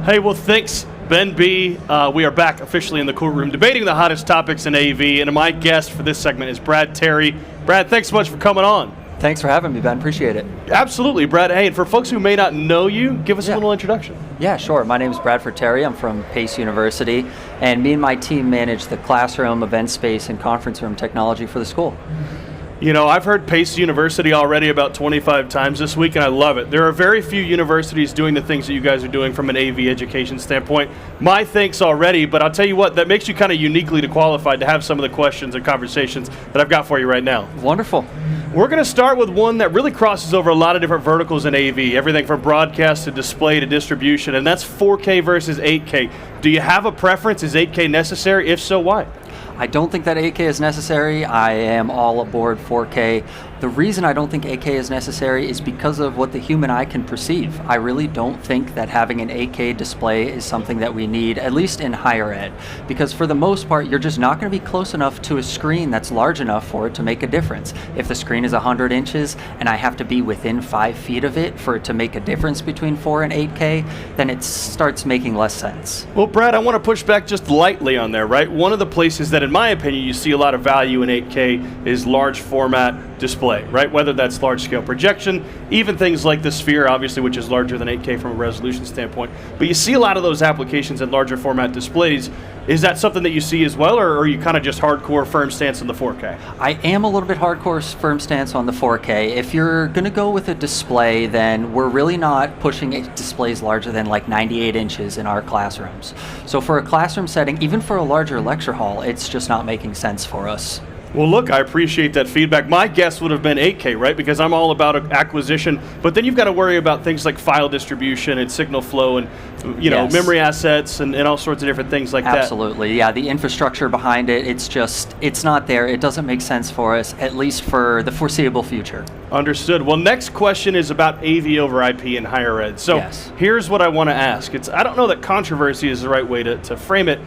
Hey, well, thanks, Ben B. We are back officially in the courtroom debating the hottest topics in AV, and my guest for this segment is Brad Terry. Brad, thanks so much for coming on. Thanks for having me, Ben. Appreciate it. Absolutely, Brad. Hey, and for folks who may not know you, give us a little introduction. Yeah, sure. My name is Bradford Terry. I'm from Pace University, and me and my team manage the classroom, event space, and conference room technology for the school. You know, I've heard Pace University already about 25 times this week, and I love it. There are very few universities doing the things that you guys are doing from an AV education standpoint. My thanks already, but I'll tell you what, that makes you kind of uniquely qualified to have some of the questions and conversations that I've got for you right now. Wonderful. We're going to start with one that really crosses over a lot of different verticals in AV, everything from broadcast to display to distribution, and that's 4K versus 8K. Do you have a preference? Is 8K necessary? If so, why? I don't think that 8K is necessary. I am all aboard 4K. The reason I don't think 8K is necessary is because of what the human eye can perceive. I really don't think that having an 8K display is something that we need, at least in higher ed. Because for the most part, you're just not going to be close enough to a screen that's large enough for it to make a difference. If the screen is 100 inches and I have to be within 5 feet of it for it to make a difference between 4 and 8K, then it starts making less sense. Well, Brad, I want to push back just lightly on there, right? One of the places that, in my opinion, you see a lot of value in 8K is large format display, right? Whether that's large scale projection, even things like the Sphere, obviously, which is larger than 8K from a resolution standpoint. But you see a lot of those applications in larger format displays. Is that something that you see as well, or are you kind of just hardcore firm stance on the 4K? I am a little bit hardcore firm stance on the 4K. If you're going to go with a display, then we're really not pushing displays larger than like 98 inches in our classrooms. So for a classroom setting, even for a larger lecture hall, it's just not making sense for us. Well, look, I appreciate that feedback. My guess would have been 8K, right? Because I'm all about acquisition, but then you've got to worry about things like file distribution and signal flow and, you know, memory assets and all sorts of different things like that. Absolutely, yeah. The infrastructure behind it, it's not there. It doesn't make sense for us, at least for the foreseeable future. Understood. Well, next question is about AV over IP in higher ed. So here's what I want to ask. I don't know that controversy is the right way to frame it,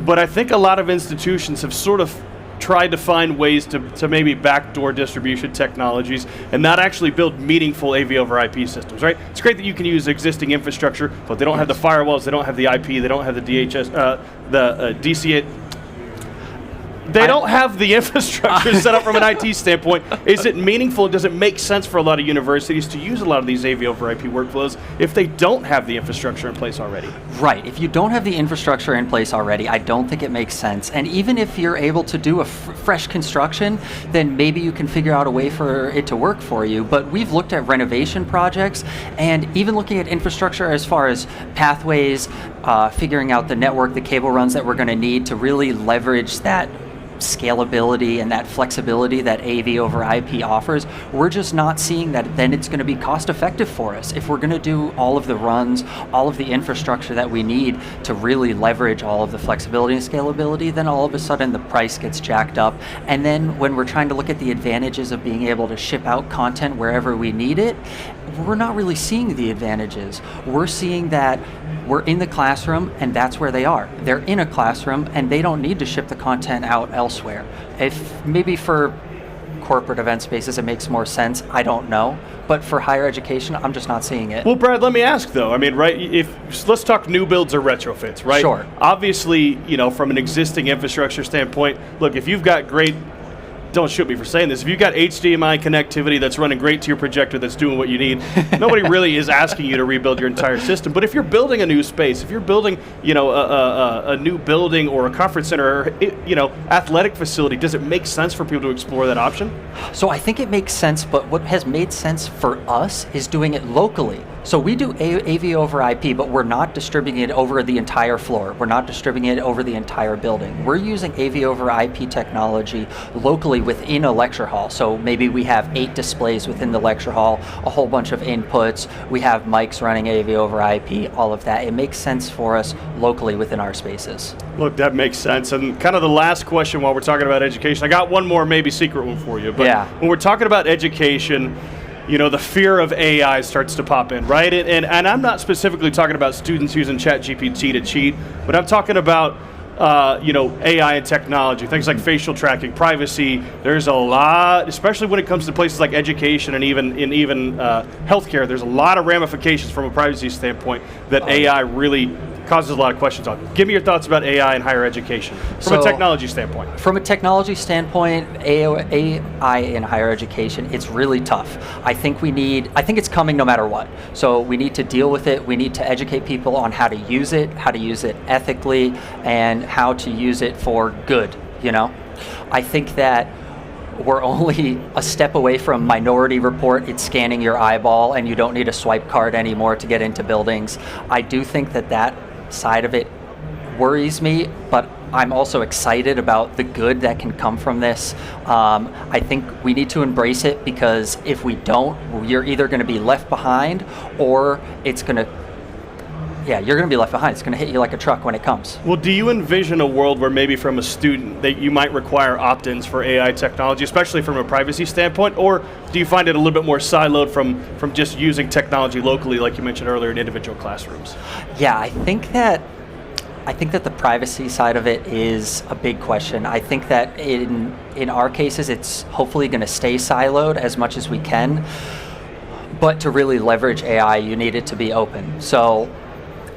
but I think a lot of institutions have sort of tried to find ways to maybe backdoor distribution technologies and not actually build meaningful AV over IP systems, right? It's great that you can use existing infrastructure, but they don't have the firewalls, they don't have the IP, they don't have the DHS, DCA. They don't have the infrastructure set up from an IT standpoint. Is it meaningful? Does it make sense for a lot of universities to use a lot of these AV over IP workflows if they don't have the infrastructure in place already? Right. If you don't have the infrastructure in place already, I don't think it makes sense. And even if you're able to do a fresh construction, then maybe you can figure out a way for it to work for you. But we've looked at renovation projects and even looking at infrastructure as far as pathways, figuring out the network, the cable runs that we're going to need to really leverage that scalability and that flexibility that AV over IP offers. We're just not seeing that then it's going to be cost effective for us. If we're going to do all of the runs, all of the infrastructure that we need to really leverage all of the flexibility and scalability, then all of a sudden the price gets jacked up. And then when we're trying to look at the advantages of being able to ship out content wherever we need it, we're not really seeing the advantages. We're seeing that we're in the classroom and that's where they are. They're in a classroom and they don't need to ship the content out elsewhere. If maybe for corporate event spaces it makes more sense, I don't know. But for higher education, I'm just not seeing it. Well, Brad, let me ask though. I mean, right? Let's talk new builds or retrofits, right? Sure. Obviously, from an existing infrastructure standpoint, look, if you've got great, don't shoot me for saying this, if you've got HDMI connectivity that's running great to your projector that's doing what you need, nobody really is asking you to rebuild your entire system. But if you're building a new space, if you're building, a new building or a conference center or, athletic facility, does it make sense for people to explore that option? So I think it makes sense, but what has made sense for us is doing it locally. So we do AV over IP, but we're not distributing it over the entire floor. We're not distributing it over the entire building. We're using AV over IP technology locally within a lecture hall. So maybe we have 8 displays within the lecture hall, a whole bunch of inputs. We have mics running AV over IP, all of that. It makes sense for us locally within our spaces. Look, that makes sense. And kind of the last question while we're talking about education, I got one more maybe secret one for you. But when we're talking about education, the fear of AI starts to pop in, right? And I'm not specifically talking about students using ChatGPT to cheat, but I'm talking about, AI and technology, things like facial tracking, privacy. There's a lot, especially when it comes to places like education and even healthcare, there's a lot of ramifications from a privacy standpoint that AI really causes a lot of questions on. Give me your thoughts about AI in higher education from a technology standpoint. From a technology standpoint, AI in higher education, it's really tough. I think it's coming no matter what. So we need to deal with it. We need to educate people on how to use it ethically, and how to use it for good, I think that we're only a step away from Minority Report. It's scanning your eyeball and you don't need a swipe card anymore to get into buildings. I do think that side of it worries me, but I'm also excited about the good that can come from this. I think we need to embrace it, because if we don't, you're either going to be left behind or you're going to be left behind. It's going to hit you like a truck when it comes. Well, do you envision a world where maybe from a student that you might require opt-ins for AI technology, especially from a privacy standpoint, or do you find it a little bit more siloed from just using technology locally, like you mentioned earlier, in individual classrooms? Yeah, I think that the privacy side of it is a big question. I think that in our cases, it's hopefully going to stay siloed as much as we can. But to really leverage AI, you need it to be open. So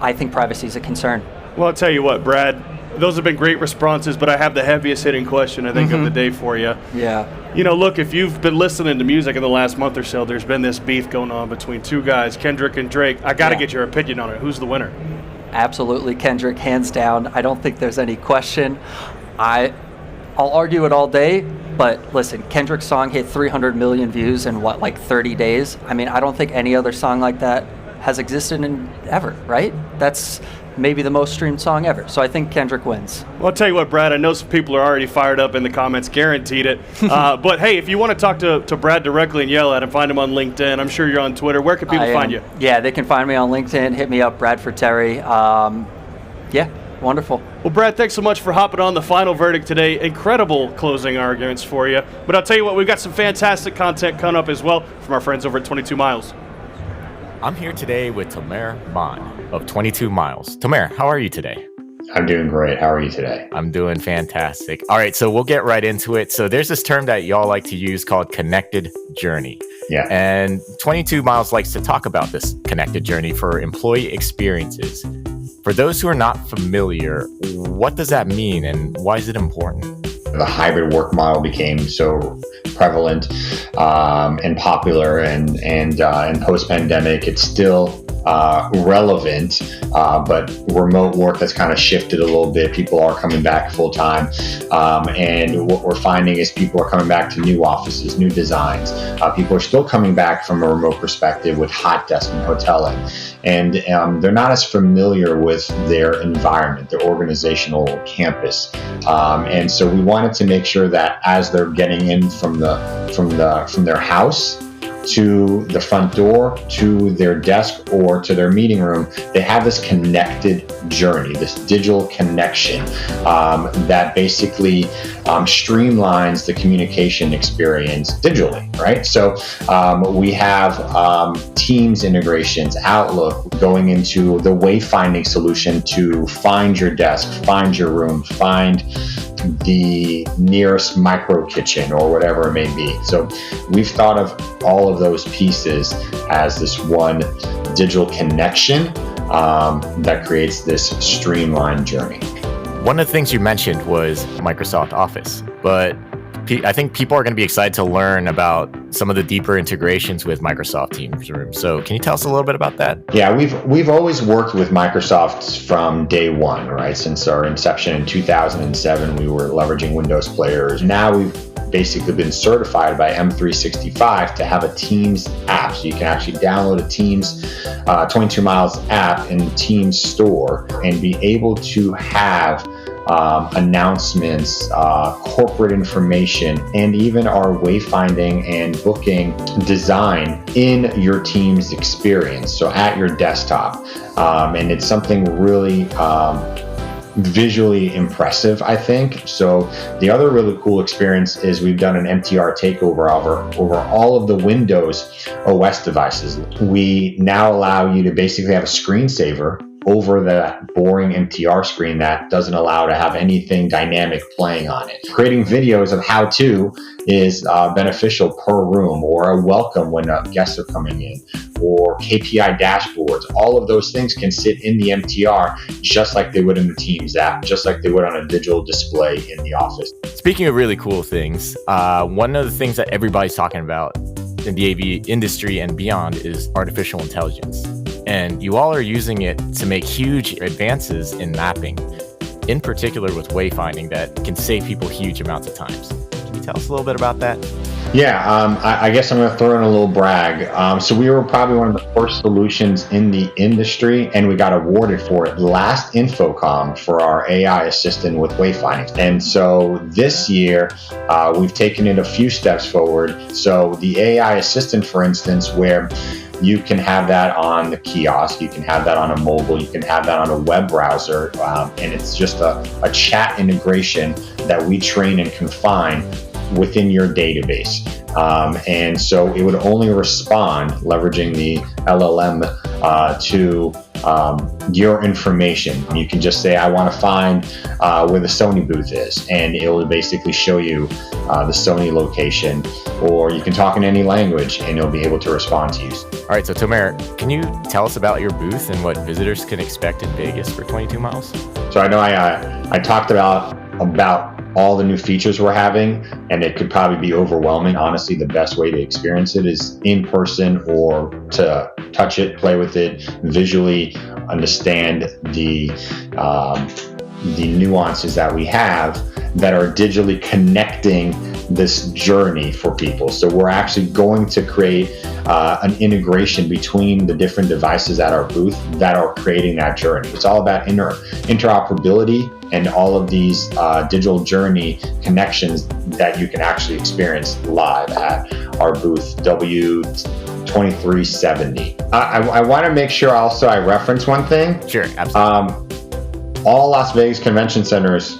I think privacy is a concern. Well, I'll tell you what, Brad, those have been great responses, but I have the heaviest hitting question, I think, of the day for you. Yeah. Look, if you've been listening to music in the last month or so, there's been this beef going on between two guys, Kendrick and Drake. I got to get your opinion on it. Who's the winner? Absolutely Kendrick, hands down. I don't think there's any question. I'll argue it all day, but listen, Kendrick's song hit 300 million views in 30 days? I mean, I don't think any other song like that has existed in ever, right? That's maybe the most streamed song ever. So I think Kendrick wins. Well, I'll tell you what, Brad, I know some people are already fired up in the comments, guaranteed it. But hey, if you want to talk to Brad directly and yell at him, find him on LinkedIn. I'm sure you're on Twitter. Where can people find you? Yeah, they can find me on LinkedIn. Hit me up, Bradford Terry. Yeah, wonderful. Well, Brad, thanks so much for hopping on the final verdict today. Incredible closing arguments for you. But I'll tell you what, we've got some fantastic content coming up as well from our friends over at 22 Miles. I'm here today with Tamer Bond of 22 Miles. Tamer, how are you today? I'm doing great. How are you today? I'm doing fantastic. All right, so we'll get right into it. So there's this term that y'all like to use called connected journey. Yeah. And 22 Miles likes to talk about this connected journey for employee experiences. For those who are not familiar, what does that mean and why is it important? the hybrid work model became so prevalent and popular, and post-pandemic, it's still relevant, but remote work has kind of shifted a little bit. People are coming back full time, and what we're finding is people are coming back to new offices, new designs. People are still coming back from a remote perspective with hot desk and hoteling, and they're not as familiar with their environment, their organizational campus, and so we wanted to make sure that as they're getting in from their house to the front door, to their desk, or to their meeting room, they have this connected journey, this digital connection that basically streamlines the communication experience digitally, right? So we have Teams integrations, Outlook, going into the wayfinding solution to find your desk, find your room, find the nearest micro kitchen or whatever it may be. So we've thought of all of those pieces as this one digital connection that creates this streamlined journey. One of the things you mentioned was Microsoft Office, but I think people are going to be excited to learn about some of the deeper integrations with Microsoft Teams Rooms. So can you tell us a little bit about that? Yeah, we've always worked with Microsoft from day one, right? Since our inception in 2007, we were leveraging Windows players. Now we've basically been certified by M365 to have a Teams app. So you can actually download a Teams 22 Miles app in Teams store and be able to have announcements, corporate information, and even our wayfinding and booking design in your Teams experience, so at your desktop. And it's something really visually impressive, I think. So the other really cool experience is we've done an MTR takeover over all of the Windows OS devices. We now allow you to basically have a screensaver over that boring MTR screen that doesn't allow to have anything dynamic playing on it. Creating videos of how-to is beneficial per room, or a welcome when guests are coming in, or KPI dashboards. All of those things can sit in the MTR just like they would in the Teams app, just like they would on a digital display in the office. Speaking of really cool things, one of the things that everybody's talking about in the AV industry and beyond is artificial intelligence. And you all are using it to make huge advances in mapping, in particular with wayfinding that can save people huge amounts of times. Can you tell us a little bit about that? Yeah, I guess I'm going to throw in a little brag. So we were probably one of the first solutions in the industry, and we got awarded for it last InfoComm for our AI assistant with wayfinding. And so this year, we've taken it a few steps forward. So the AI assistant, for instance, where you can have that on the kiosk, you can have that on a mobile, you can have that on a web browser, and it's just a chat integration that we train and confine within your database. And so it would only respond, leveraging the LLM, to your information. You can just say, I want to find where the Sony booth is, and it will basically show you the Sony location, or you can talk in any language and it'll be able to respond to you. All right, so Tomer, can you tell us about your booth and what visitors can expect in Vegas for 22 Miles? So I know I talked about all the new features we're having, and it could probably be overwhelming. Honestly, the best way to experience it is in person, or to touch it, play with it, visually understand the nuances that we have that are digitally connecting this journey for people. So we're actually going to create an integration between the different devices at our booth that are creating that journey. It's all about interoperability and all of these digital journey connections that you can actually experience live at our booth W2370. I want to make sure also I reference one thing. Sure, absolutely. All Las Vegas convention centers,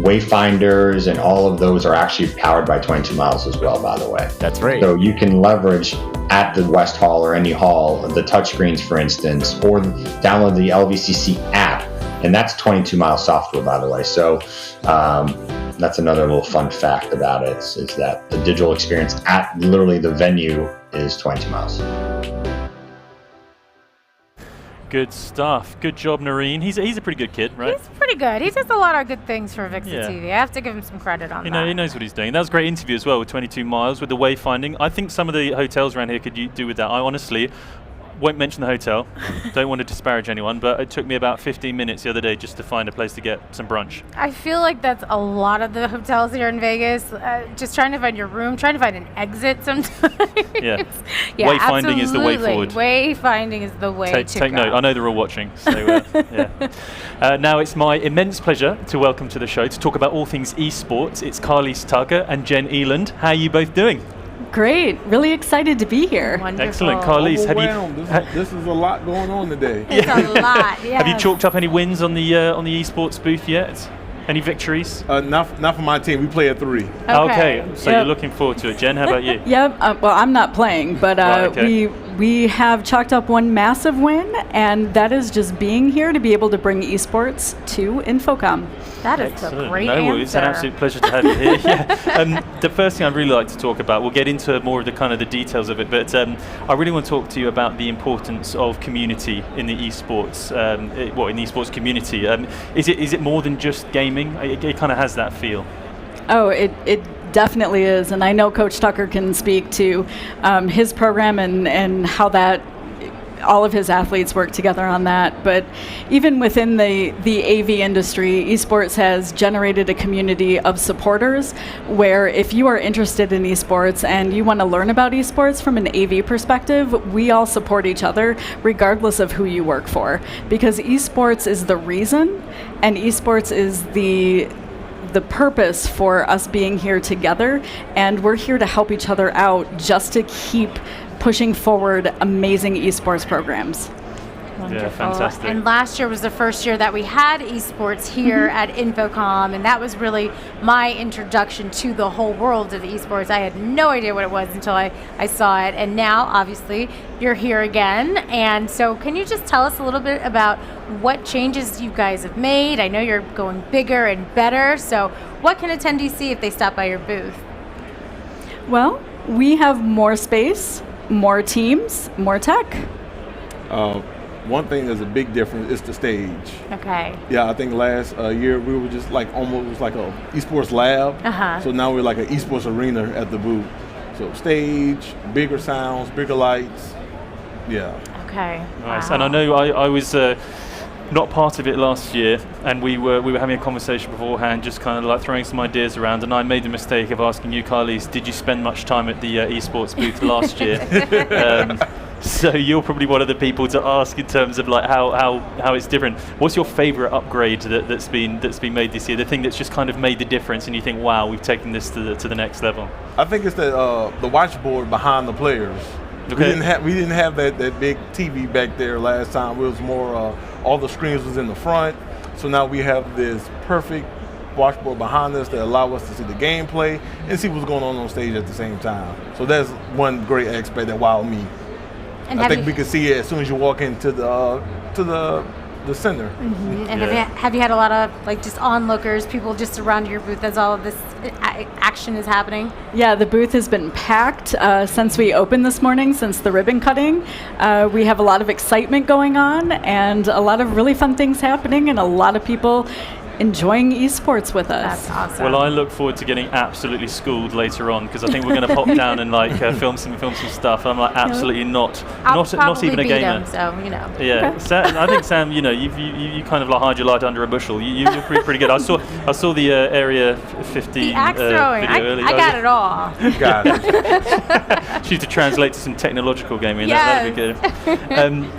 wayfinders, and all of those are actually powered by 22 Miles as well, by the way. That's right. So you can leverage at the West Hall or any hall the touchscreens, for instance, or download the LVCC app, and that's 22 Miles software, by the way. So that's another little fun fact about it, is that the digital experience at literally the venue is 22 Miles. Good stuff. Good job, Noreen. He's a pretty good kid, right? He's pretty good. He does a lot of good things for AVIXA Yeah. TV. I have to give him some credit on that. He knows what he's doing. That was a great interview as well with 22 miles with the wayfinding. I think some of the hotels around here could do with that. I honestly won't mention the hotel. Don't want to disparage anyone, but it took me about 15 minutes the other day just to find a place to get some brunch. I feel like that's a lot of the hotels here in Vegas. Just trying to find your room, trying to find an exit sometimes. Yeah. Yeah, Wayfinding is the way absolutely. forward. Wayfinding is the way to Take go. note. I know they're all watching. So, yeah. Now it's my immense pleasure to welcome to the show to talk about all things esports. It's Carlise Tugger and Jen Eland. How are you both doing? Great. Really excited to be here. Wonderful. Excellent. Carlise, have you... This is a lot going on today. It's a lot, yeah. Have you chalked up any wins on the esports booth yet? Any victories? Not for my team. We play at 3. Okay. So you're looking forward to it. Jen, how about you? Yep. Well, I'm not playing, but Right, okay. we have chalked up one massive win, and that is just being here to be able to bring esports to InfoComm. That is Excellent. a great No answer. worries. It's an absolute pleasure to have you here. Yeah. The first thing I'd really like to talk about, we'll get into more of the kind of the details of it, but I really want to talk to you about the importance of community in the esports, in the esports community. Is it more than just gaming? It kind of has that feel. Oh, it definitely is, and I know Coach Tucker can speak to his program and how that all of his athletes work together on that. But even within the AV industry, esports has generated a community of supporters where if you are interested in esports and you want to learn about esports from an AV perspective, we all support each other regardless of who you work for, because esports is the reason, and esports is the purpose for us being here together, and we're here to help each other out just to keep pushing forward amazing esports programs. Yeah, fantastic. And last year was the first year that we had esports here at InfoComm, and that was really my introduction to the whole world of esports. I had no idea what it was until I saw it, and now obviously you're here again. And so can you just tell us a little bit about what changes you guys have made? I know you're going bigger and better, so what can attendees see if they stop by your booth? Well, we have more space, more teams, more tech. One thing that's a big difference is the stage. Okay. Yeah, I think last year we were just like almost like a esports lab. So now we're like an esports arena at the booth. So stage, bigger sounds, bigger lights. Yeah. Okay. Nice. Wow. And I know I was not part of it last year, and we were having a conversation beforehand, just kind of like throwing some ideas around, and I made the mistake of asking you, Carlise, did you spend much time at the esports booth last year? So you're probably one of the people to ask in terms of like how it's different. What's your favorite upgrade that's been made this year? The thing that's just kind of made the difference, and you think, wow, we've taken this to the next level. I think it's the watchboard behind the players. Okay. We didn't have that big TV back there last time. It was more all the screens was in the front. So now we have this perfect watchboard behind us that allow us to see the gameplay and see what's going on stage at the same time. So that's one great aspect that wowed me. And I think we can see it as soon as you walk into the center. Mm-hmm. And have you had a lot of like just onlookers, people just around your booth as all of this action is happening? Yeah, the booth has been packed since we opened this morning, since the ribbon cutting. We have a lot of excitement going on and a lot of really fun things happening, and a lot of people enjoying esports with us. That's awesome. Well, I look forward to getting absolutely schooled later on, because I think we're going to pop down and like film some stuff. I'm like absolutely not even a gamer. Him, so you know. Yeah, Okay. Sam, I think Sam, you kind of like hide your light under a bushel. You're pretty good. I saw the Area 50 The axe throwing. video earlier. I got it all. You got it. She used to translate to some technological gaming. That'd be good.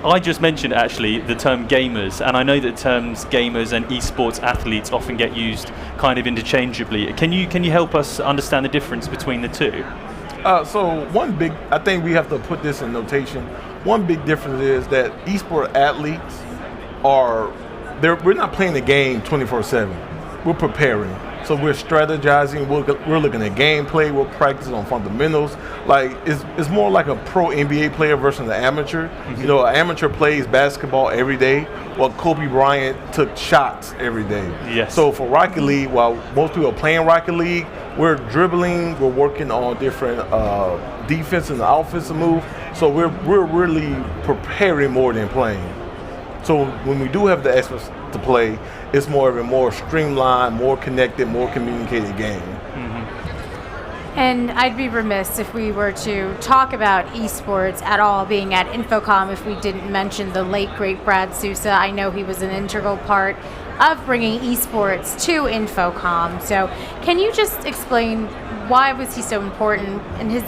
I just mentioned actually the term gamers, and I know that terms gamers and esports athletes often get used kind of interchangeably. Can you help us understand the difference between the two? So I think we have to put this in notation. One big difference is that esport athletes we're not playing the game 24/7. We're preparing. So we're strategizing, we're looking at gameplay, we're practicing on fundamentals. Like it's more like a pro NBA player versus an amateur. Mm-hmm. You know, an amateur plays basketball every day, while Kobe Bryant took shots every day. Yes. So for Rocket League, while most people are playing Rocket League, we're dribbling, we're working on different defense and offensive move. So we're really preparing more than playing. So when we do have the experts to play, it's more of a more streamlined, more connected, more communicated game. And I'd be remiss if we were to talk about esports at all being at InfoComm if we didn't mention the late, great Brad Sousa. I know he was an integral part of bringing esports to InfoComm. So can you just explain why was he so important and his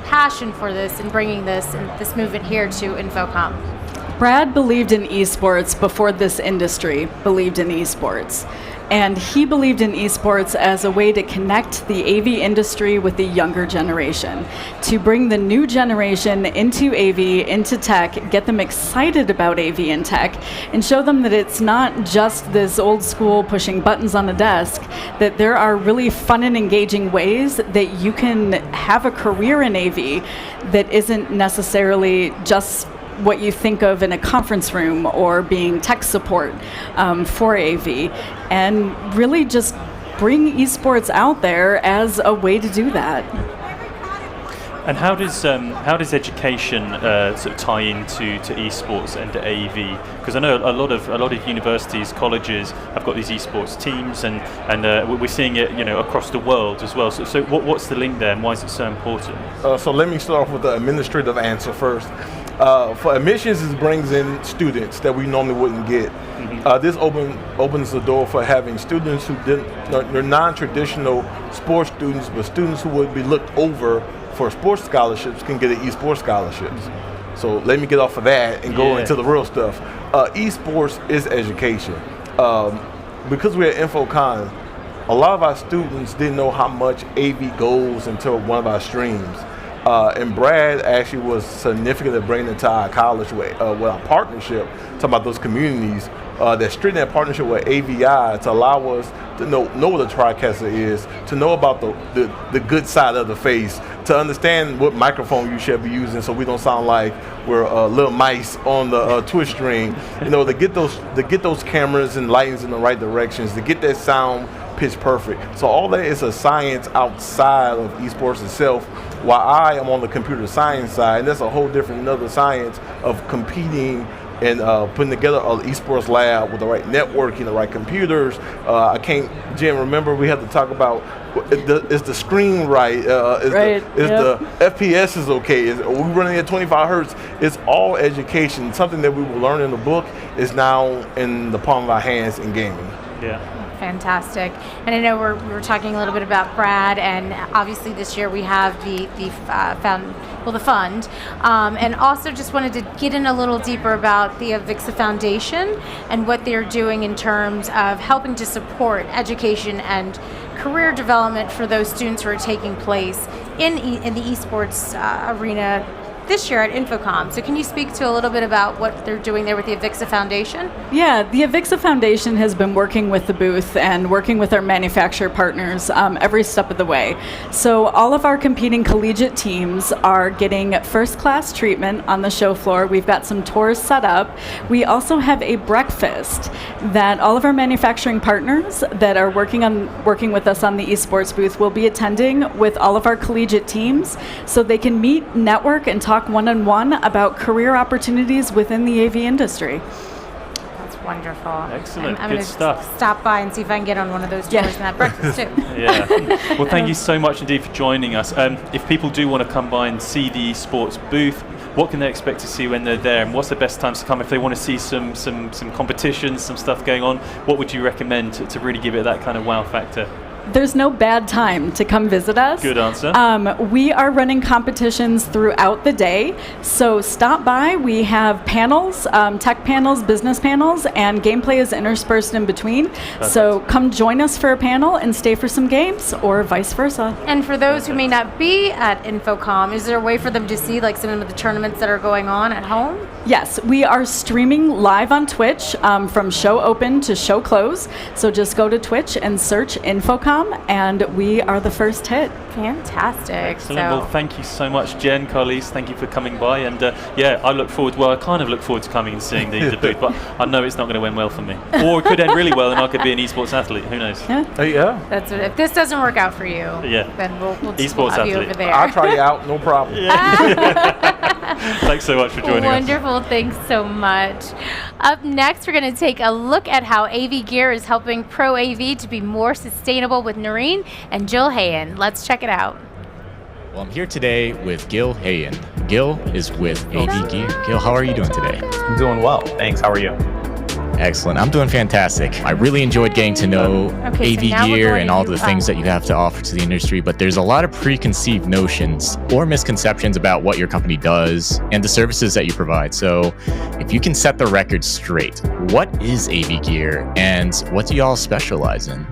passion for this and bringing this and this movement here to InfoComm? Brad believed in esports before this industry believed in esports. And he believed in esports as a way to connect the AV industry with the younger generation, to bring the new generation into AV, into tech, get them excited about AV and tech, and show them that it's not just this old school pushing buttons on a desk, that there are really fun and engaging ways that you can have a career in AV that isn't necessarily just what you think of in a conference room or being tech support for AV, and really just bring esports out there as a way to do that. And how does education sort of tie into esports and to AV? Because I know a lot of universities, colleges have got these esports teams, and we're seeing it across the world as well. So what's the link there, and why is it so important? So let me start off with the administrative answer first. For admissions, it brings in students that we normally wouldn't get. This opens the door for having students who they're non-traditional sports students, but students who would be looked over for sports scholarships can get an esports scholarships. So let me get off of that and go into the real stuff. Esports is education. Because we're at InfoComm, a lot of our students didn't know how much AV goes until one of our streams. And Brad actually was significant in bringing it to our college with our partnership, talking about those communities, that strengthened that partnership with AVI to allow us to know what a TriCaster is, to know about the good side of the face, to understand what microphone you should be using so we don't sound like we're little mice on the Twitch stream. To get those cameras and lightings in the right directions, to get that sound pitch perfect. So all that is a science outside of esports itself, while I am on the computer science side, and that's a whole different another science of competing and putting together an esports lab with the right networking, the right computers. Jim, remember we had to talk about, is the screen right? The FPS is okay? Are we running at 25 hertz? It's all education. Something that we will learn in the book is now in the palm of our hands in gaming. Yeah. Fantastic. And I know we were talking a little bit about Brad, and obviously this year we have the fund, and also just wanted to get in a little deeper about the AVIXA Foundation and what they're doing in terms of helping to support education and career development for those students who are taking place in the esports arena this year at InfoComm. So can you speak to a little bit about what they're doing there with the AVIXA Foundation? Yeah, the AVIXA Foundation has been working with the booth and working with our manufacturer partners every step of the way. So all of our competing collegiate teams are getting first-class treatment on the show floor. We've got some tours set up. We also have a breakfast that all of our manufacturing partners that are working with us on the esports booth will be attending with all of our collegiate teams, so they can meet, network, and talk one-on-one about career opportunities within the AV industry. That's wonderful. Excellent. I'm Good going to stuff. stop by and see if I can get on one of those tours and have breakfast too. Yeah. Well, thank you so much indeed for joining us. If people do want to come by and see the esports booth, what can they expect to see when they're there, and what's the best times to come if they want to see some competitions, some stuff going on? What would you recommend to really give it that kind of wow factor? There's no bad time to come visit us. Good answer. We are running competitions throughout the day, so stop by. We have panels, tech panels, business panels, and gameplay is interspersed in between. Perfect. So come join us for a panel and stay for some games, or vice versa. And for those who may not be at InfoComm, is there a way for them to see like some of the tournaments that are going on at home? Yes, we are streaming live on Twitch from show open to show close. So just go to Twitch and search InfoComm, and we are the first hit. Fantastic. Excellent. Well, thank you so much, Jen, Carlise. Thank you for coming by. And I kind of look forward to coming and seeing the booth, but I know it's not going to end well for me. Or it could end really well and I could be an esports athlete. Who knows? Yeah. That's what, if this doesn't work out for you, then we'll esports have athlete. you over there. I'll try you out, no problem. Thanks so much for joining us. Wonderful. Thanks so much. Up next, we're going to take a look at how AV Gear is helping Pro AV to be more sustainable with Noreen and Jill Hayen. Let's check it out. Well, I'm here today with Gil Hayen. Gil is with AV Gear. Gil, how are you doing today? I'm doing well. Thanks. How are you? Excellent. I'm doing fantastic. I really enjoyed getting to know AV Gear and all the things that you have to offer to the industry, but there's a lot of preconceived notions or misconceptions about what your company does and the services that you provide. So if you can set the record straight, what is AV Gear and what do y'all specialize in?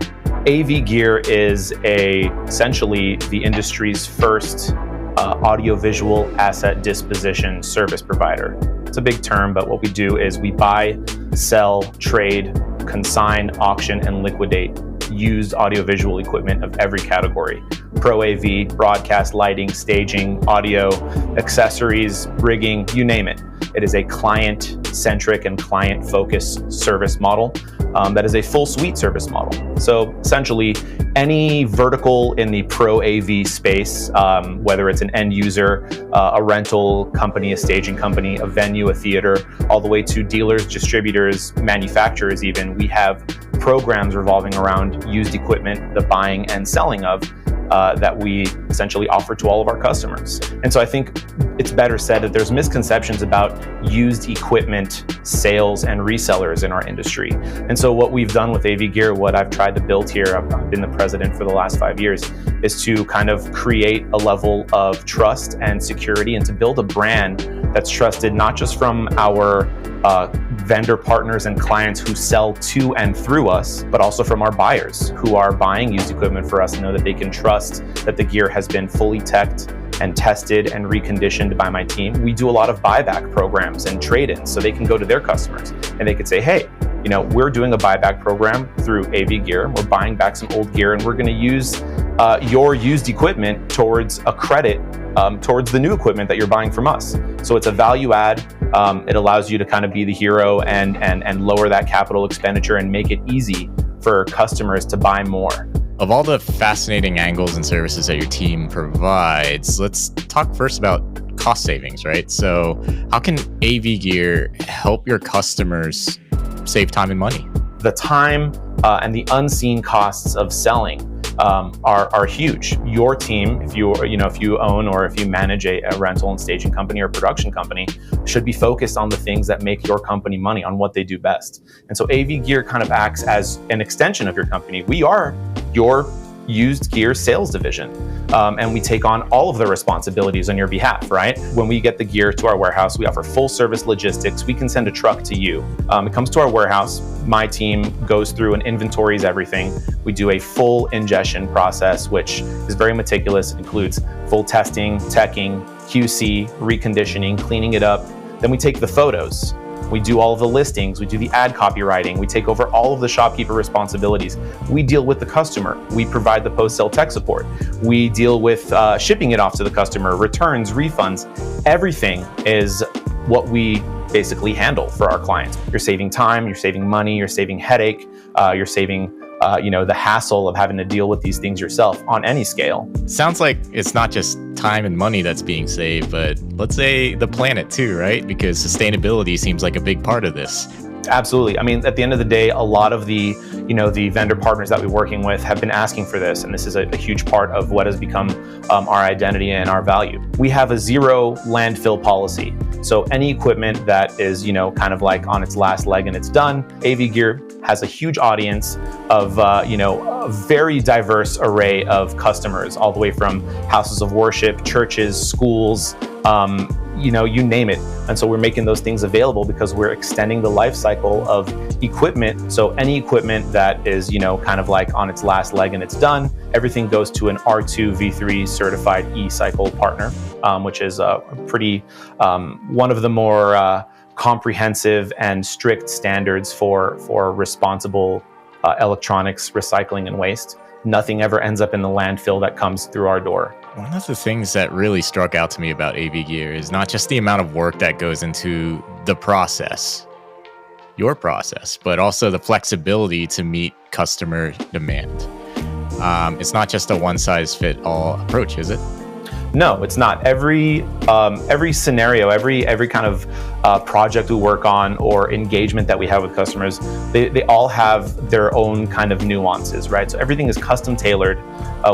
AV Gear is essentially the industry's first audiovisual asset disposition service provider. It's a big term, but what we do is we buy, sell, trade, consign, auction, and liquidate used audiovisual equipment of every category. Pro AV, broadcast, lighting, staging, audio, accessories, rigging, you name it. It is a client-centric and client-focused service model that is a full suite service model. So essentially, any vertical in the Pro AV space, whether it's an end user, a rental company, a staging company, a venue, a theater, all the way to dealers, distributors, manufacturers even, we have programs revolving around used equipment, the buying and selling of, that we essentially offer to all of our customers. And so I think it's better said that there's misconceptions about used equipment sales and resellers in our industry. And so what we've done with AV Gear, what I've tried to build here, I've been the president for the last 5 years, is to kind of create a level of trust and security and to build a brand that's trusted not just from our vendor partners and clients who sell to and through us, but also from our buyers who are buying used equipment for us and know that they can trust that the gear has been fully teched and tested and reconditioned by my team. We do a lot of buyback programs and trade-ins so they can go to their customers and they could say, hey, you know, we're doing a buyback program through AV Gear. We're buying back some old gear and we're going to use your used equipment towards a credit towards the new equipment that you're buying from us. So it's a value add. It allows you to kind of be the hero and lower that capital expenditure and make it easy for customers to buy more. Of all the fascinating angles and services that your team provides, let's talk first about cost savings, right? So how can AV Gear help your customers save time and money? The time and the unseen costs of selling are huge. Your team, if you own or if you manage a rental and staging company or production company, should be focused on the things that make your company money, on what they do best. And so AV Gear kind of acts as an extension of your company. We are your used gear sales division. And we take on all of the responsibilities on your behalf, right? When we get the gear to our warehouse, we offer full service logistics. We can send a truck to you. It comes to our warehouse. My team goes through and inventories everything. We do a full ingestion process, which is very meticulous. It includes full testing, teching, QC, reconditioning, cleaning it up. Then we take the photos. We do all of the listings, we do the ad copywriting, we take over all of the shopkeeper responsibilities. We deal with the customer, we provide the post-sale tech support, we deal with shipping it off to the customer, returns, refunds. Everything is what we basically handle for our clients. You're saving time, you're saving money, you're saving headache, you're saving the hassle of having to deal with these things yourself on any scale. Sounds like it's not just time and money that's being saved, but let's say the planet too, right? Because sustainability seems like a big part of this. Absolutely. I mean, at the end of the day, a lot of the vendor partners that we're working with have been asking for this, and this is a huge part of what has become our identity and our value. We have a zero landfill policy. So any equipment that is, kind of like on its last leg and it's done, AV Gear has a huge audience of, a very diverse array of customers, all the way from houses of worship, churches, schools, you name it. And so we're making those things available because we're extending the life cycle of equipment. So any equipment that is, kind of like on its last leg and it's done, everything goes to an R2 V3 certified e-cycle partner, which is one of the more comprehensive and strict standards for responsible electronics recycling and waste. Nothing ever ends up in the landfill that comes through our door. One of the things that really struck out to me about AV Gear is not just the amount of work that goes into the process, your process, but also the flexibility to meet customer demand. It's not just a one-size-fit-all approach, is it? No, it's not. Every scenario, every kind of project we work on or engagement that we have with customers, they all have their own kind of nuances, right? So everything is custom tailored.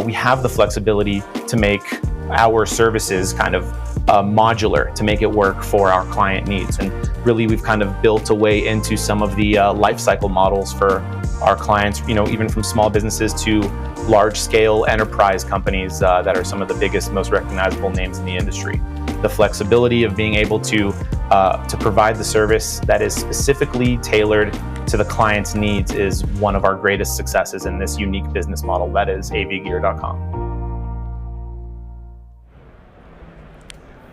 We have the flexibility to make our services kind of modular to make it work for our client needs. And really, we've kind of built a way into some of the life cycle models for our clients, even from small businesses to large-scale enterprise companies that are some of the biggest, most recognizable names in the industry. The flexibility of being able to provide the service that is specifically tailored to the client's needs is one of our greatest successes in this unique business model that is avgear.com.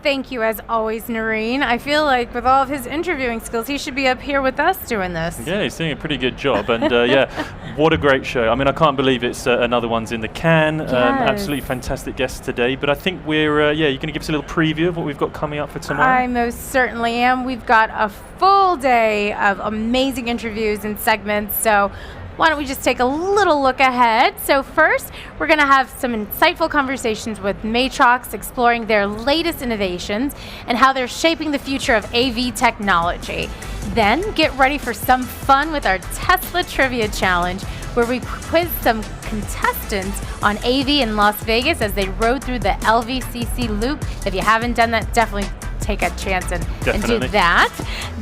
Thank you, as always, Noreen. I feel like with all of his interviewing skills, he should be up here with us doing this. Yeah, he's doing a pretty good job. And what a great show. I mean, I can't believe it's another one's in the can. Yes. Absolutely fantastic guests today. But I think you're going to give us a little preview of what we've got coming up for tomorrow? I most certainly am. We've got a full day of amazing interviews and segments. So why don't we just take a little look ahead? So first, we're going to have some insightful conversations with Matrox, exploring their latest innovations and how they're shaping the future of AV technology. Then get ready for some fun with our Tesla Trivia Challenge, where we quiz some contestants on AV in Las Vegas as they rode through the LVCC loop. If you haven't done that, definitely take a chance and do that.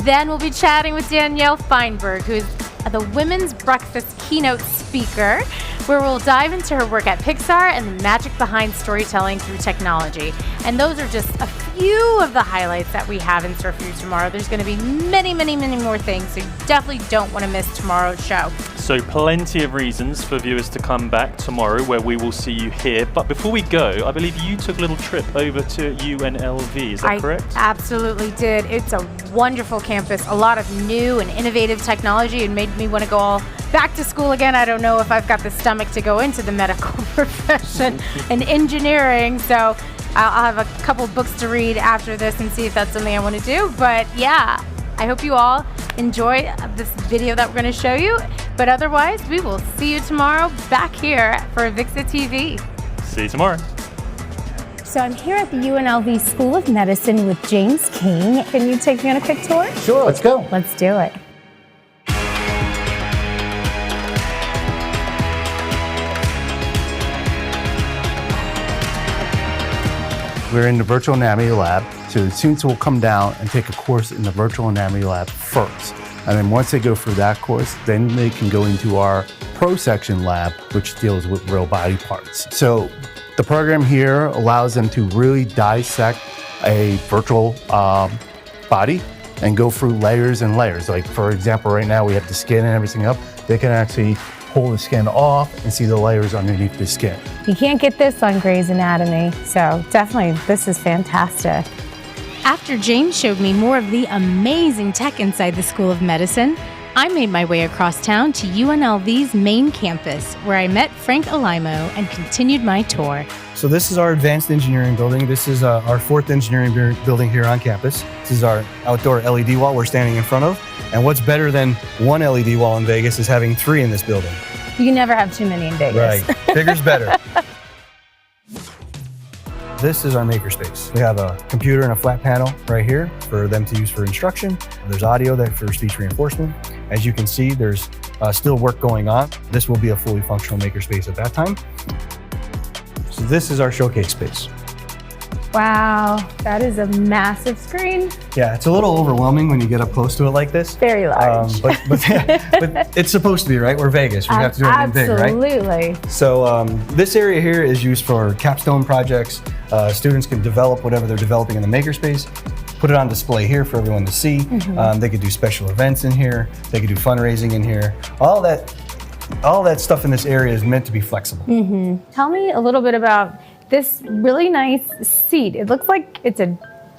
Then we'll be chatting with Danielle Feinberg, who's the Women's Breakfast keynote speaker, where we'll dive into her work at Pixar and the magic behind storytelling through technology. And those are just a few of the highlights that we have in store for you tomorrow. There's going to be many, many, many more things, so you definitely don't want to miss tomorrow's show. So plenty of reasons for viewers to come back tomorrow, where we will see you here. But before we go, I believe you took a little trip over to UNLV, is that correct? I absolutely did. It's a wonderful campus, a lot of new and innovative technology. It made me want to go all back to school again. I don't know if I've got the stomach to go into the medical profession and engineering, so I'll have a couple books to read after this and see if that's something I want to do. But yeah, I hope you all enjoy this video that we're going to show you. But otherwise, we will see you tomorrow back here for AVIXA TV. See you tomorrow. So I'm here at the UNLV School of Medicine with James King. Can you take me on a quick tour? Sure, let's go. Let's do it. We're in the virtual anatomy lab, so the students will come down and take a course in the virtual anatomy lab first. And then once they go through that course, then they can go into our pro section lab, which deals with real body parts. So the program here allows them to really dissect a virtual body and go through layers and layers. Like for example, right now we have the skin and everything up. They can actually pull the skin off and see the layers underneath the skin. You can't get this on Grey's Anatomy, so definitely this is fantastic. After James showed me more of the amazing tech inside the School of Medicine, I made my way across town to UNLV's main campus, where I met Frank Alimo and continued my tour. So this is our advanced engineering building. This is our fourth engineering building here on campus. This is our outdoor LED wall we're standing in front of. And what's better than one LED wall in Vegas is having 3 in this building. You can never have too many in Vegas. Right, bigger's better. This is our makerspace. We have a computer and a flat panel right here for them to use for instruction. There's audio for speech reinforcement. As you can see, there's still work going on. This will be a fully functional makerspace at that time. So this is our showcase space. Wow, that is a massive screen. Yeah, it's a little overwhelming when you get up close to it like this. Very large. But it's supposed to be, right? We're Vegas. We have to do everything big, right? Absolutely. So this area here is used for capstone projects. Students can develop whatever they're developing in the makerspace, put it on display here for everyone to see. Mm-hmm. They could do special events in here. They could do fundraising in here. All that stuff in this area is meant to be flexible. Mm-hmm. Tell me a little bit about this really nice seat. It looks like it's a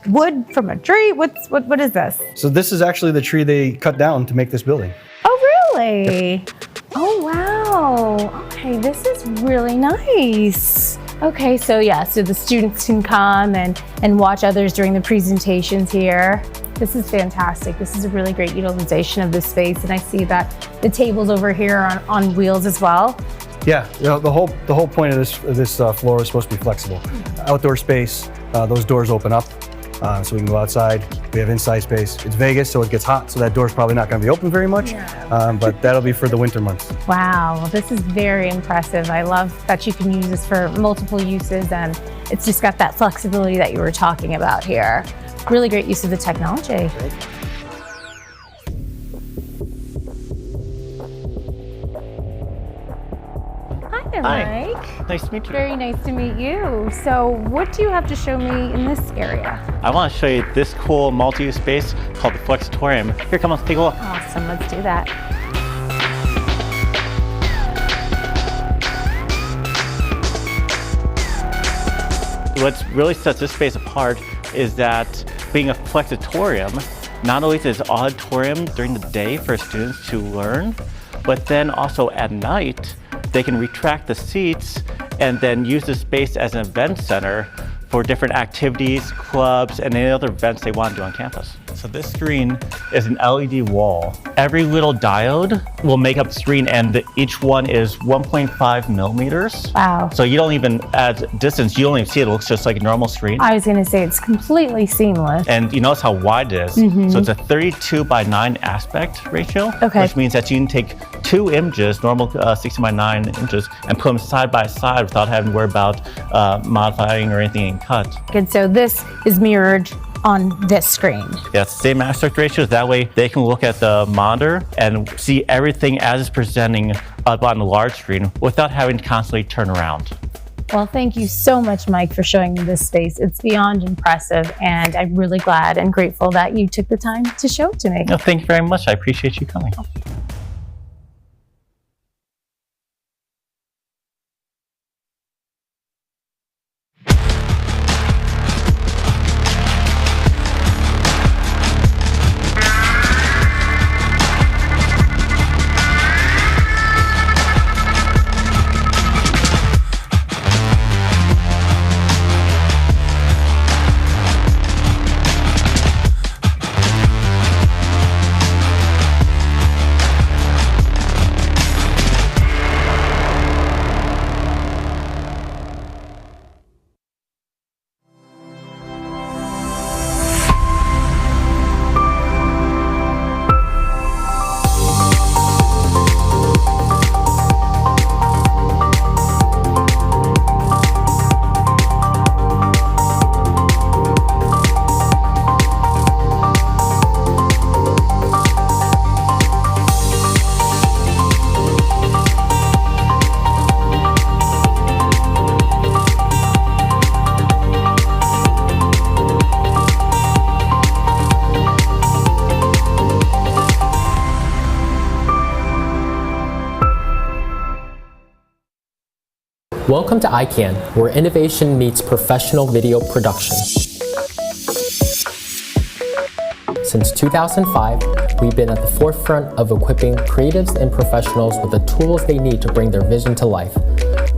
wood from a tree. What is this? So this is actually the tree they cut down to make this building. Oh, really? Yep. Oh, wow. Okay, this is really nice. Okay, so the students can come and watch others during the presentations here. This is fantastic. This is a really great utilization of this space, and I see that the tables over here are on wheels as well. Yeah, the whole point of this floor is supposed to be flexible. outdoor space. Those doors open up so we can go outside. We have inside space. It's Vegas, so it gets hot, so that door's probably not going to be open very much, but that'll be for the winter months. Wow, this is very impressive. I love that you can use this for multiple uses, and it's just got that flexibility that you were talking about here. Really great use of the technology. Hi there, Hi. Mike. Nice to meet you. Very nice to meet you. So what do you have to show me in this area? I want to show you this cool multi-use space called the Flexitorium. Here, come on, let's take a look. Awesome, let's do that. What really sets this space apart is that being a Flexitorium, not only is it auditorium during the day for students to learn, but then also at night, they can retract the seats and then use the space as an event center for different activities, clubs, and any other events they want to do on campus. So this screen is an LED wall. Every little diode will make up the screen, and each one is 1.5 millimeters. Wow. So you don't even, at distance, you don't even see it. It looks just like a normal screen. I was gonna say it's completely seamless. And you notice how wide it is. Mhm. So it's a 32:9 aspect ratio, Okay. which means that you can take two images, normal 16:9 images, and put them side by side without having to worry about modifying or anything in cut. Good, so this is mirrored on this screen. Yeah, it's the same aspect ratios. That way they can look at the monitor and see everything as it's presenting up on the large screen without having to constantly turn around. Well, thank you so much, Mike, for showing me this space. It's beyond impressive, and I'm really glad and grateful that you took the time to show it to me. No, thank you very much. I appreciate you coming. Welcome to ICANN, where innovation meets professional video production. Since 2005, we've been at the forefront of equipping creatives and professionals with the tools they need to bring their vision to life.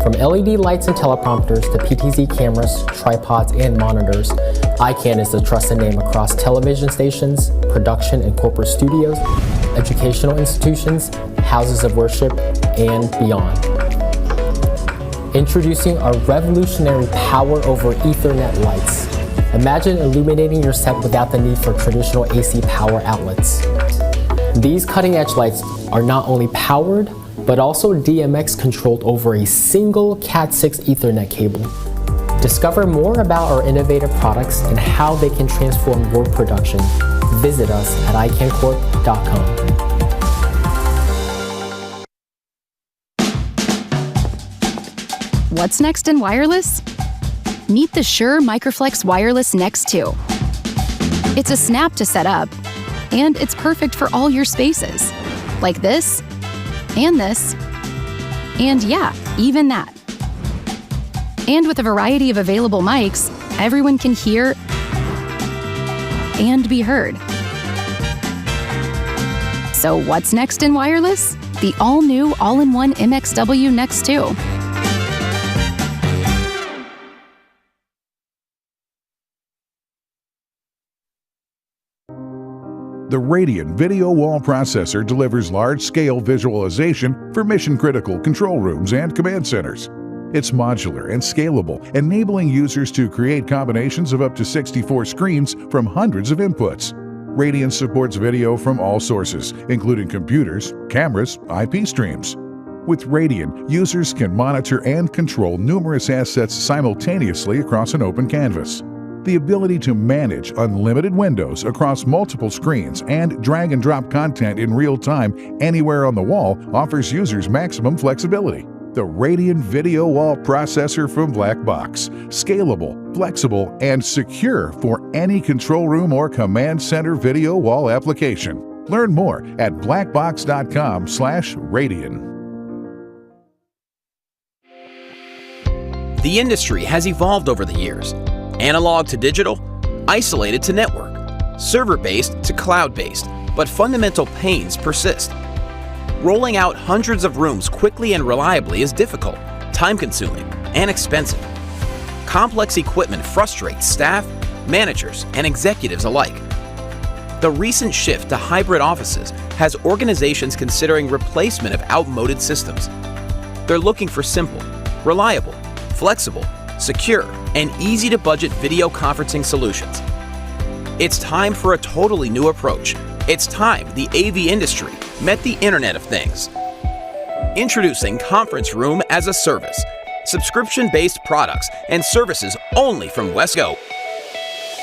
From LED lights and teleprompters to PTZ cameras, tripods, and monitors, ICANN is the trusted name across television stations, production and corporate studios, educational institutions, houses of worship, and beyond. Introducing our revolutionary power over Ethernet lights. Imagine illuminating your set without the need for traditional AC power outlets. These cutting-edge lights are not only powered, but also DMX controlled over a single Cat6 Ethernet cable. Discover more about our innovative products and how they can transform your production. Visit us at iCanCorp.com. What's next in wireless? Meet the Shure Microflex Wireless Next 2. It's a snap to set up, and it's perfect for all your spaces, like this, and yeah, even that. And with a variety of available mics, everyone can hear and be heard. So what's next in wireless? The all-new all-in-one MXW Next 2. The Radiant Video Wall Processor delivers large-scale visualization for mission-critical control rooms and command centers. It's modular and scalable, enabling users to create combinations of up to 64 screens from hundreds of inputs. Radian supports video from all sources, including computers, cameras, IP streams. With Radian, users can monitor and control numerous assets simultaneously across an open canvas. The ability to manage unlimited windows across multiple screens and drag and drop content in real time anywhere on the wall offers users maximum flexibility. The Radian Video Wall Processor from Blackbox. Scalable, flexible, and secure for any control room or command center video wall application. Learn more at blackbox.com/Radian. The industry has evolved over the years. Analog to digital, isolated to network, server-based to cloud-based, but fundamental pains persist. Rolling out hundreds of rooms quickly and reliably is difficult, time-consuming, and expensive. Complex equipment frustrates staff, managers, and executives alike. The recent shift to hybrid offices has organizations considering replacement of outmoded systems. They're looking for simple, reliable, flexible, secure, and easy-to-budget video conferencing solutions. It's time for a totally new approach. It's time the AV industry met the Internet of Things. Introducing Conference Room as a Service, subscription-based products and services only from Wesco.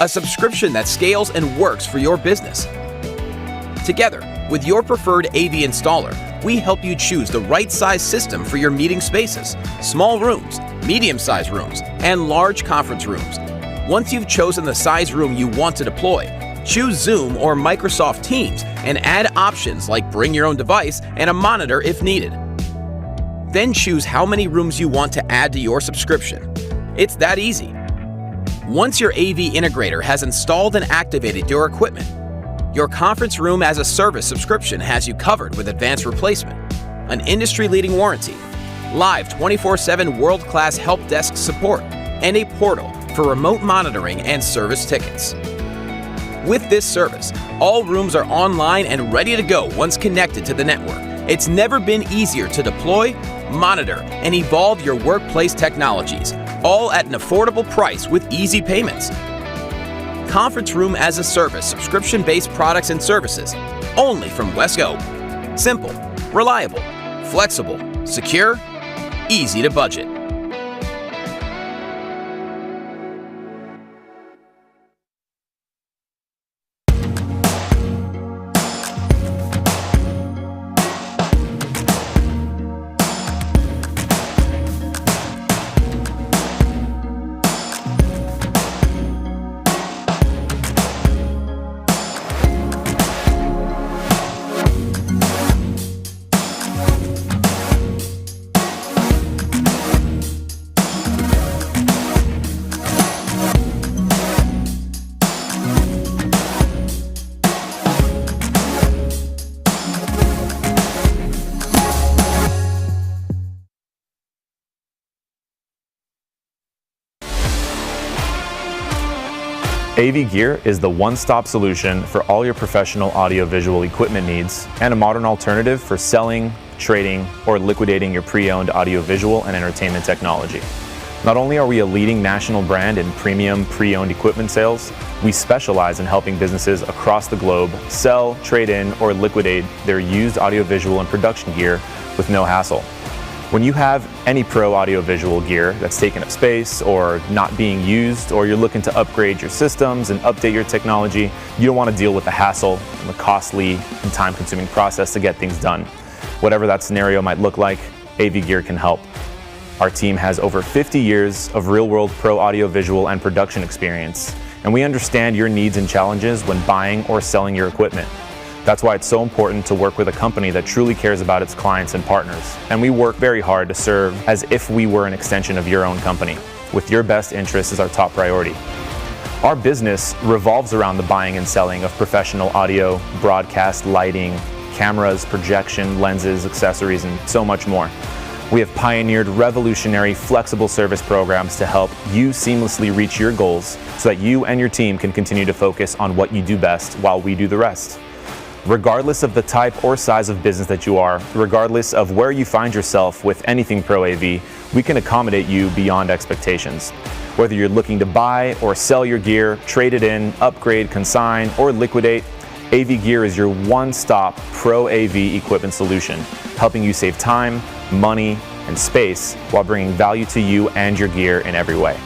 A subscription that scales and works for your business. Together, with your preferred AV installer, we help you choose the right size system for your meeting spaces, small rooms, medium-sized rooms, and large conference rooms. Once you've chosen the size room you want to deploy, choose Zoom or Microsoft Teams and add options like bring your own device and a monitor if needed. Then choose how many rooms you want to add to your subscription. It's that easy. Once your AV integrator has installed and activated your equipment, your Conference Room as a Service subscription has you covered with advanced replacement, an industry-leading warranty, live 24/7 world-class help desk support, and a portal for remote monitoring and service tickets. With this service, all rooms are online and ready to go once connected to the network. It's never been easier to deploy, monitor, and evolve your workplace technologies, all at an affordable price with easy payments. Conference Room as a Service subscription-based products and services, only from Wesco. Simple, reliable, flexible, secure, easy to budget. AV Gear is the one-stop solution for all your professional audiovisual equipment needs and a modern alternative for selling, trading, or liquidating your pre-owned audiovisual and entertainment technology. Not only are we a leading national brand in premium pre-owned equipment sales, we specialize in helping businesses across the globe sell, trade in, or liquidate their used audiovisual and production gear with no hassle. When you have any pro audiovisual gear that's taken up space or not being used, or you're looking to upgrade your systems and update your technology, you don't want to deal with the hassle and the costly and time-consuming process to get things done. Whatever that scenario might look like, AV Gear can help. Our team has over 50 years of real-world pro audiovisual and production experience, and we understand your needs and challenges when buying or selling your equipment. That's why it's so important to work with a company that truly cares about its clients and partners. And we work very hard to serve as if we were an extension of your own company, with your best interests as our top priority. Our business revolves around the buying and selling of professional audio, broadcast, lighting, cameras, projection, lenses, accessories, and so much more. We have pioneered revolutionary, flexible service programs to help you seamlessly reach your goals so that you and your team can continue to focus on what you do best while we do the rest. Regardless of the type or size of business that you are, regardless of where you find yourself with anything Pro AV, we can accommodate you beyond expectations. Whether you're looking to buy or sell your gear, trade it in, upgrade, consign, or liquidate, AV Gear is your one-stop Pro AV equipment solution, helping you save time, money, and space while bringing value to you and your gear in every way.